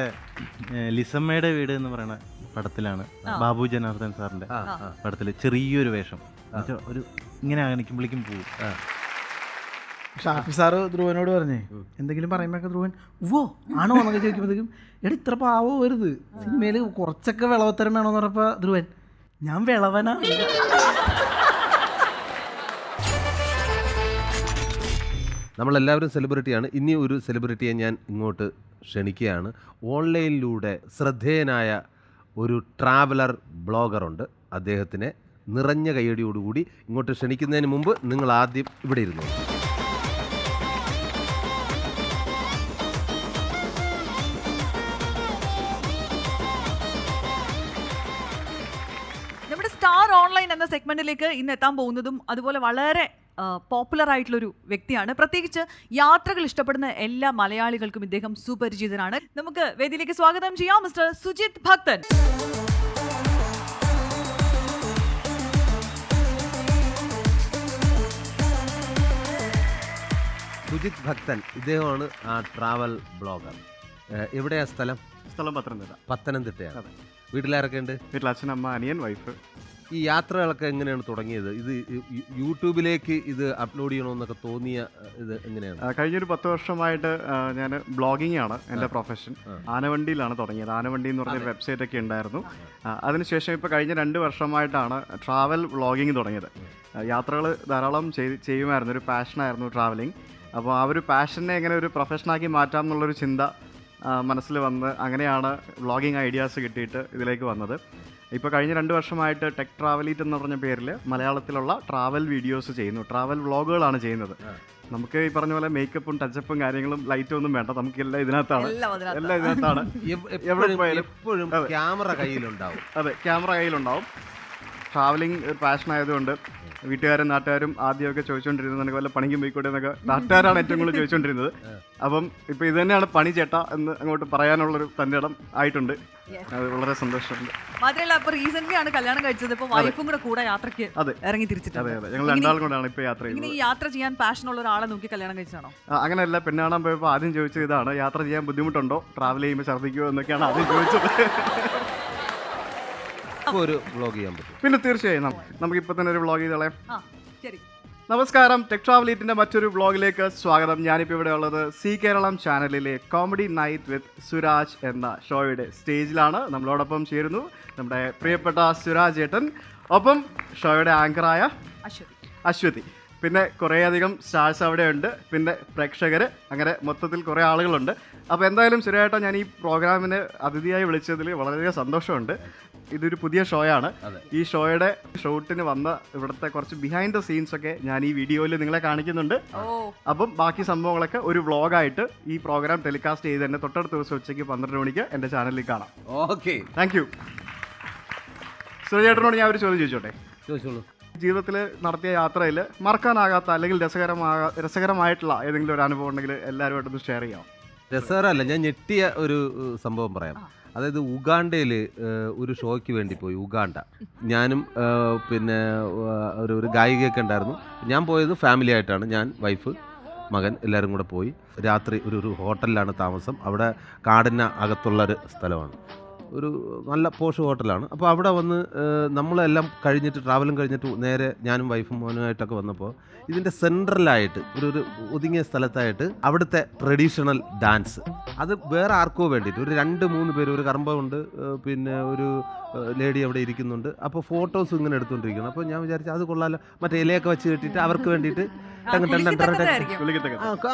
E: ലിസമ്മയുടെ വീട് എന്ന് പറയുന്ന പടത്തിലാണ്. ബാബു ജനാർദ്ദൻ സാറിന്റെ പടത്തില് ചെറിയൊരു വേഷം. ഒരു ഇങ്ങനെ നിൽക്കുമ്പോഴേക്കും പോകും.
D: ഷാഫി സാറ് ധ്രുവനോട് പറഞ്ഞേ എന്തെങ്കിലും പറയുമ്പോഴൊക്കെ ധ്രുവൻ ഓ ആണോ എന്നൊക്കെ ചോദിക്കുമ്പോഴത്തേക്കും എടാ ഇത്ര പാവോ വരുത്, സിനിമയിൽ കുറച്ചൊക്കെ വിളവത്തരം വേണമെന്ന് പറഞ്ഞപ്പോ ധ്രുവൻ ഞാൻ വിളവനാ.
B: നമ്മളെല്ലാവരും സെലിബ്രിറ്റിയാണ്. ഇനി ഒരു സെലിബ്രിറ്റിയെ ഞാൻ ഇങ്ങോട്ട് ക്ഷണിക്കുകയാണ്. ഓൺലൈനിലൂടെ ശ്രദ്ധേയനായ ഒരു ട്രാവലർ ബ്ലോഗറുണ്ട്. അദ്ദേഹത്തിനെ നിറഞ്ഞ കയ്യടിയോടുകൂടി ഇങ്ങോട്ട് ക്ഷണിക്കുന്നതിന് മുമ്പ് നിങ്ങൾ ആദ്യം ഇവിടെ ഇരുന്നു.
A: നമ്മുടെ സ്റ്റാർ ഓൺലൈൻ എന്ന സെഗ്മെന്റിലേക്ക് ഇന്ന് എത്താൻ പോകുന്നതും അതുപോലെ വളരെ പോപ്പുലർ ആയിട്ടുള്ളൊരു വ്യക്തിയാണ്. പ്രത്യേകിച്ച് യാത്രകൾ ഇഷ്ടപ്പെടുന്ന എല്ലാ മലയാളികൾക്കും ഇദ്ദേഹം സുപരിചിതനാണ്. നമുക്ക് വേദിയിലേക്ക് സ്വാഗതം ചെയ്യാം മിസ്റ്റർ സുജിത് ഭക്തൻ.
B: സുജിത് ഭക്തൻ ഇദ്ദേഹമാണ് ആ ട്രാവൽ ബ്ലോഗർ. എവിടെയാ സ്ഥലം? പത്തനംതിട്ടയാണ്. വീട്ടിലാരൊക്കെ ഉണ്ട്?
R: വീട്ടിൽ അച്ഛൻ, അമ്മ, അനിയൻ, വൈഫ്.
B: ഈ യാത്രകളൊക്കെ എങ്ങനെയാണ് തുടങ്ങിയത്? ഇത് യൂട്യൂബിലേക്ക് ഇത് അപ്ലോഡ് ചെയ്യണമെന്നൊക്കെ തോന്നിയ ഇത് എങ്ങനെയാണ്?
R: കഴിഞ്ഞൊരു 10 വർഷമായിട്ട് ഞാൻ ബ്ലോഗിംഗ് ആണ് എൻ്റെ പ്രൊഫഷൻ. ആനവണ്ടിയിലാണ് തുടങ്ങിയത്. ആനവണ്ടി എന്ന് പറഞ്ഞൊരു വെബ്സൈറ്റ് ഒക്കെ ഉണ്ടായിരുന്നു. അതിനുശേഷം ഇപ്പോൾ കഴിഞ്ഞ 2 വർഷമായിട്ടാണ് ട്രാവൽ വ്ളോഗിങ് തുടങ്ങിയത്. യാത്രകൾ ധാരാളം ചെയ്യുമായിരുന്നു. ഒരു പാഷനായിരുന്നു ട്രാവലിംഗ്. അപ്പോൾ ആ ഒരു പാഷനെ എങ്ങനെ ഒരു പ്രൊഫഷനാക്കി മാറ്റാം എന്നുള്ളൊരു ചിന്ത മനസ്സിൽ വന്ന് അങ്ങനെയാണ് വ്ളോഗിങ് ഐഡിയാസ് കിട്ടിയിട്ട് ഇതിലേക്ക് വന്നത്. ഇപ്പോൾ കഴിഞ്ഞ 2 വർഷമായിട്ട് ടെക് ട്രാവലീറ്റ് എന്ന് പറഞ്ഞ പേരിൽ മലയാളത്തിലുള്ള ട്രാവൽ വീഡിയോസ് ചെയ്യുന്നു. ട്രാവൽ വ്ളോഗുകളാണ് ചെയ്യുന്നത്. നമുക്ക് ഈ പറഞ്ഞ പോലെ മേക്കപ്പും ടച്ചപ്പും കാര്യങ്ങളും ലൈറ്റും ഒന്നും വേണ്ട. നമുക്ക് എല്ലാം ഇതിനകത്താണ്.
B: എപ്പോഴും ക്യാമറ കയ്യിലുണ്ടാവും.
R: അതെ, ക്യാമറ കയ്യിലുണ്ടാവും. ട്രാവലിംഗ് ഒരു പാഷൻ ആയതുകൊണ്ട് വീട്ടുകാരും നാട്ടുകാരും ആദ്യമൊക്കെ ചോദിച്ചുകൊണ്ടിരുന്നത് എനിക്ക് വല്ല പണിക്കും പോയിക്കോട്ടെ എന്നൊക്കെ നാട്ടുകാരാണ് ഏറ്റവും കൂടുതൽ ചോദിച്ചുകൊണ്ടിരുന്നത്. അപ്പം ഇപ്പം ഇത് തന്നെയാണ് പണി ചേട്ടാ എന്ന് അങ്ങോട്ട് പറയാനുള്ളൊരു തൻ്റെ ഇടം ആയിട്ടുണ്ട്. അത് വളരെ സന്തോഷമുണ്ട്.
A: മാത്രമല്ല ഇപ്പൊ റീസെന്റ് ആണ് കല്യാണം കഴിച്ചത്. ഇപ്പൊ വൈഫും കൂടെ യാത്രയ്ക്ക് ഇറങ്ങി തിരിച്ചിട്ടുണ്ട്.
R: ഞങ്ങൾ രണ്ടാളും കൂടെയാണ് ഇപ്പൊ യാത്ര ചെയ്യുന്നത്.
A: ഈ യാത്ര ചെയ്യാൻ പാഷൻ ഉള്ള ഒരാളെ നോക്കി കല്യാണം കഴിച്ചാണോ?
R: അങ്ങനെയല്ല. പെണ്ണാണാൻ പോയപ്പോൾ ആദ്യം ചോദിച്ചത് ഇതാണ്, യാത്ര ചെയ്യാൻ ബുദ്ധിമുട്ടുണ്ടോ, ട്രാവൽ ചെയ്യുമ്പോൾ ഛർദ്ദിക്കുമോ എന്നൊക്കെയാണ് ആദ്യം ചോദിച്ചത്. പിന്നെ തീർച്ചയായും നമുക്കിപ്പോ തന്നെ ഒരു വ്ളോഗ് ചെയ്തോളാം. നമസ്കാരം, ടെക് ട്രാവലീറ്റിന്റെ മറ്റൊരു വ്ളോഗിലേക്ക് സ്വാഗതം. ഞാനിപ്പോൾ ഇവിടെ ഉള്ളത് സി കേരളം ചാനലിലെ കോമഡി നൈറ്റ് വിത്ത് സുരാജ് എന്ന ഷോയുടെ സ്റ്റേജിലാണ്. നമ്മളോടൊപ്പം ചേരുന്നു നമ്മുടെ പ്രിയപ്പെട്ട സുരാജ് ഏട്ടൻ, ഒപ്പം ഷോയുടെ ആങ്കറായ അശ്വതി. പിന്നെ കുറേയധികം സ്റ്റാർസ് അവിടെ ഉണ്ട്, പിന്നെ പ്രേക്ഷകർ, അങ്ങനെ മൊത്തത്തിൽ കുറേ ആളുകളുണ്ട്. അപ്പോൾ എന്തായാലും സുരാജേട്ടൻ, ഞാൻ ഈ പ്രോഗ്രാമിന് അതിഥിയായി വിളിച്ചതിൽ വളരെയധികം സന്തോഷമുണ്ട്. ഇതൊരു പുതിയ ഷോയാണ്. ഈ ഷോയുടെ ഷൂട്ടിന് വന്ന ഇവിടുത്തെ കുറച്ച് ബിഹൈൻഡ് ദ സീൻസ് ഒക്കെ ഞാൻ ഈ വീഡിയോയിൽ നിങ്ങളെ കാണിക്കുന്നുണ്ട്. അപ്പം ബാക്കി സംഭവങ്ങളൊക്കെ ഒരു വ്ളോഗായിട്ട് ഈ പ്രോഗ്രാം ടെലികാസ്റ്റ് ചെയ്ത് തന്നെ തൊട്ടടുത്ത ദിവസം ഉച്ചയ്ക്ക് 12 മണിക്ക് എൻ്റെ ചാനലിൽ കാണാം.
B: Okay,
R: thank you. സുരേട്ടനോട് ഞാൻ ഒരു ചോദ്യം ചോദിച്ചോട്ടെ?
B: ചോദിച്ചോളൂ.
R: ജീവിതത്തിൽ നടത്തിയ യാത്രയിൽ മറക്കാനാകാത്ത അല്ലെങ്കിൽ രസകരമായിട്ടുള്ള ഏതെങ്കിലും ഒരു അനുഭവം ഉണ്ടെങ്കിൽ എല്ലാവരുമായിട്ടൊന്ന് ഷെയർ ചെയ്യാം.
B: രസകരമല്ല, ഞാൻ ഞെട്ടിയ ഒരു സംഭവം പറയാം. അതായത് ഉഗാണ്ടയിൽ ഒരു ഷോയ്ക്ക് വേണ്ടി പോയി. ഉഗാണ്ട ഞാനും പിന്നെ ഒരു ഗായികയൊക്കെ ഉണ്ടായിരുന്നു. ഞാൻ പോയത് ഫാമിലി ആയിട്ടാണ്, ഞാൻ, വൈഫ്, മകൻ എല്ലാവരും കൂടെ പോയി. രാത്രി ഒരു ഹോട്ടലിലാണ് താമസം. അവിടെ കാടിന് അകത്തുള്ളൊരു സ്ഥലമാണ്, ഒരു നല്ല പോഷ് ഹോട്ടലാണ്. അപ്പോൾ അവിടെ വന്ന് നമ്മളെല്ലാം കഴിഞ്ഞിട്ട് ട്രാവലും കഴിഞ്ഞിട്ട് നേരെ ഞാനും വൈഫും മോനുമായിട്ടൊക്കെ വന്നപ്പോൾ ഇതിൻ്റെ സെൻട്രലായിട്ട് ഒരു ഒതുങ്ങിയ സ്ഥലത്തായിട്ട് അവിടുത്തെ ട്രഡീഷണൽ ഡാൻസ്, അത് വേറെ ആർക്കോ വേണ്ടിയിട്ട് ഒരു 2-3 പേര്, ഒരു കറമ്പുണ്ട്, പിന്നെ ഒരു ലേഡി അവിടെ ഇരിക്കുന്നുണ്ട്. അപ്പോൾ ഫോട്ടോസ് ഇങ്ങനെ എടുത്തുകൊണ്ടിരിക്കണം. അപ്പോൾ ഞാൻ വിചാരിച്ചു അത് കൊള്ളാലോ, മറ്റേ ഇലയൊക്കെ വെച്ച് കെട്ടിയിട്ട് അവർക്ക് വേണ്ടിയിട്ട്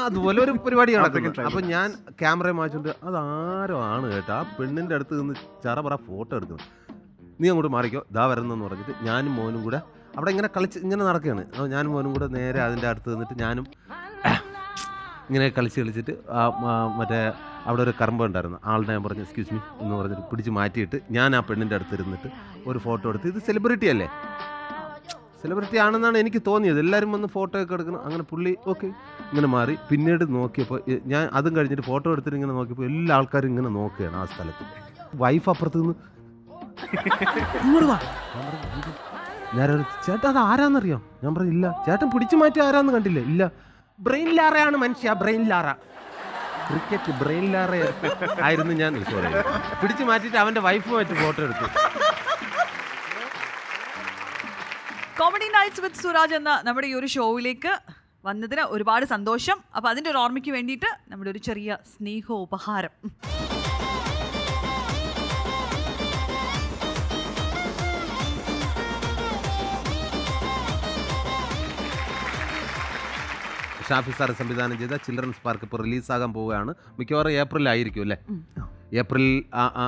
B: അതുപോലെ ഒരു പരിപാടി നടക്കുന്നു. അപ്പോൾ ഞാൻ ക്യാമറ മാറ്റിട്ട് അതാരോ ആണ് കേട്ടോ ആ പെണ്ണിൻ്റെ അടുത്ത് നിന്ന് ചറപറ ഫോട്ടോ എടുക്കുന്നത്. നീ അങ്ങോട്ട് മാറിക്കോ, ഇതാ വരുന്നെന്ന് പറഞ്ഞിട്ട് ഞാനും മോനും കൂടെ അവിടെ ഇങ്ങനെ കളിച്ച് ഇങ്ങനെ നടക്കുകയാണ്. അപ്പോൾ ഞാനും മോനും കൂടെ നേരെ അതിൻ്റെ അടുത്ത് നിന്നിട്ട് ഞാനും ഇങ്ങനെ കളിച്ചിട്ട് മറ്റേ അവിടെ ഒരു കറമ്പ ഉണ്ടായിരുന്നു, ആളുടെ ഞാൻ പറഞ്ഞു എക്സ്ക്യൂസ് മീ എന്ന് പറഞ്ഞിട്ട് പിടിച്ച് മാറ്റിയിട്ട് ഞാൻ ആ പെണ്ണിൻ്റെ അടുത്ത് ഇരുന്നിട്ട് ഒരു ഫോട്ടോ എടുത്ത്. ഇത് സെലിബ്രിറ്റി അല്ലേ, സെലിബ്രിറ്റി ആണെന്നാണ് എനിക്ക് തോന്നിയത്. എല്ലാവരും വന്ന് ഫോട്ടോ ഒക്കെ എടുക്കണം. അങ്ങനെ പുള്ളി ഓക്കെ ഇങ്ങനെ മാറി. പിന്നീട് നോക്കിയപ്പോൾ ഞാൻ അതും കഴിഞ്ഞിട്ട് ഫോട്ടോ എടുത്തിട്ട് ഇങ്ങനെ നോക്കിയപ്പോൾ എല്ലാ ആൾക്കാരും ഇങ്ങനെ നോക്കുകയാണ് ആ സ്ഥലത്ത്. വൈഫ് അപ്പുറത്ത് നിന്ന് ഇങ്ങോട്ട് വാ, ഞാനൊരു ചേട്ടാ അത് ആരാന്നറിയാം? ഞാൻ പറഞ്ഞു ഇല്ല. ചേട്ടൻ പിടിച്ചു മാറ്റി ആരാന്ന് കണ്ടില്ലേ? ഇല്ല. ബ്രെയിൻ ലാറയാണ് മനുഷ്യ, brain Lara, cricket brain Lara ആയിരുന്നു. ഞാൻ പിടിച്ചു മാറ്റിയിട്ട് അവൻ്റെ വൈഫുമായിട്ട് ഫോട്ടോ എടുത്തു.
A: കോമഡി നൈറ്റ്സ് വിത്ത് സുരാജ് എന്ന നമ്മുടെ ഈ ഒരു ഷോയിലേക്ക് വന്നതിന് ഒരുപാട് സന്തോഷം. അപ്പോൾ അതിൻ്റെ ഒരു ഓർമ്മയ്ക്ക് വേണ്ടിയിട്ട് നമ്മുടെ ഒരു ചെറിയ സ്നേഹോപഹാരം.
B: ഷാഫി സാർ സംവിധാനം ചെയ്ത ചിൽഡ്രൻസ് പാർക്ക് ഇപ്പോൾ റിലീസാകാൻ പോവുകയാണ്. മിക്കവാറും ഏപ്രിലായിരിക്കും അല്ലേ? ഏപ്രിൽ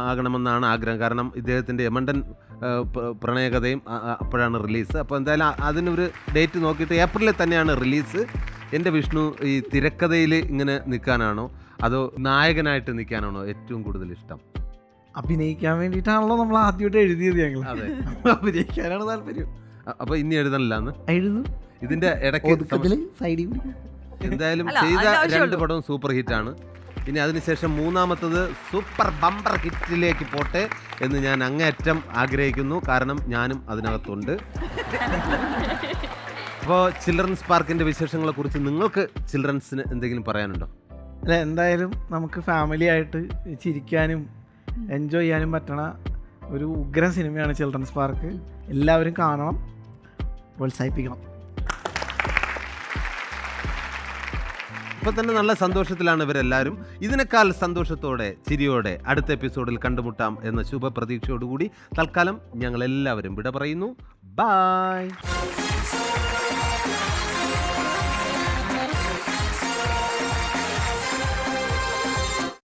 B: ആകണമെന്നാണ് ആഗ്രഹം. കാരണം ഇദ്ദേഹത്തിൻ്റെ യമണ്ടൻ പ്രണയകഥയും അപ്പോഴാണ് റിലീസ്. അപ്പോൾ എന്തായാലും അതിനൊരു ഡേറ്റ് നോക്കിയിട്ട് ഏപ്രിലിൽ തന്നെയാണ് റിലീസ്. എൻ്റെ വിഷ്ണു ഈ തിരക്കഥയിൽ ഇങ്ങനെ നിൽക്കാനാണോ അതോ നായകനായിട്ട് നിൽക്കാനാണോ ഏറ്റവും കൂടുതൽ ഇഷ്ടം?
D: അഭിനയിക്കാൻ വേണ്ടിയിട്ടാണല്ലോ നമ്മൾ ആദ്യമായിട്ട് എഴുതിയത് ഞങ്ങൾ.
B: അതെ,
D: അഭിനയിക്കാനാണ് താല്പര്യം.
B: അപ്പോൾ ഇനി എഴുതണില്ല എന്ന്
D: എഴുതും.
B: ഇതിൻ്റെ ഇടയ്ക്ക് എന്തായാലും ചെയ്ത 2 പടവും സൂപ്പർ ഹിറ്റാണ്. ഇനി അതിനുശേഷം 3ാമത്തത് സൂപ്പർ ബമ്പർ ഹിറ്റിലേക്ക് പോട്ടെ എന്ന് ഞാൻ അങ്ങേയറ്റം ആഗ്രഹിക്കുന്നു. കാരണം ഞാനും അതിനകത്തുണ്ട്. അപ്പോൾ ചിൽഡ്രൻസ് പാർക്കിൻ്റെ വിശേഷങ്ങളെക്കുറിച്ച് നിങ്ങൾക്ക് ചിൽഡ്രൻസിന് എന്തെങ്കിലും പറയാനുണ്ടോ?
D: അല്ല, എന്തായാലും നമുക്ക് ഫാമിലി ആയിട്ട് ചിരിക്കാനും എൻജോയ് ചെയ്യാനും പറ്റണ ഒരു ഉഗ്രൻ സിനിമയാണ് ചിൽഡ്രൻസ് പാർക്ക്. എല്ലാവരും കാണണം, പ്രോത്സാഹിപ്പിക്കണം.
B: ഇപ്പം തന്നെ നല്ല സന്തോഷത്തിലാണ് ഇവരെല്ലാവരും. ഇതിനേക്കാൾ സന്തോഷത്തോടെ ചിരിയോടെ അടുത്ത എപ്പിസോഡിൽ കണ്ടുമുട്ടാം എന്ന ശുഭപ്രതീക്ഷയോടുകൂടി തൽക്കാലം ഞങ്ങളെല്ലാവരും വിട പറയുന്നു. ബൈ.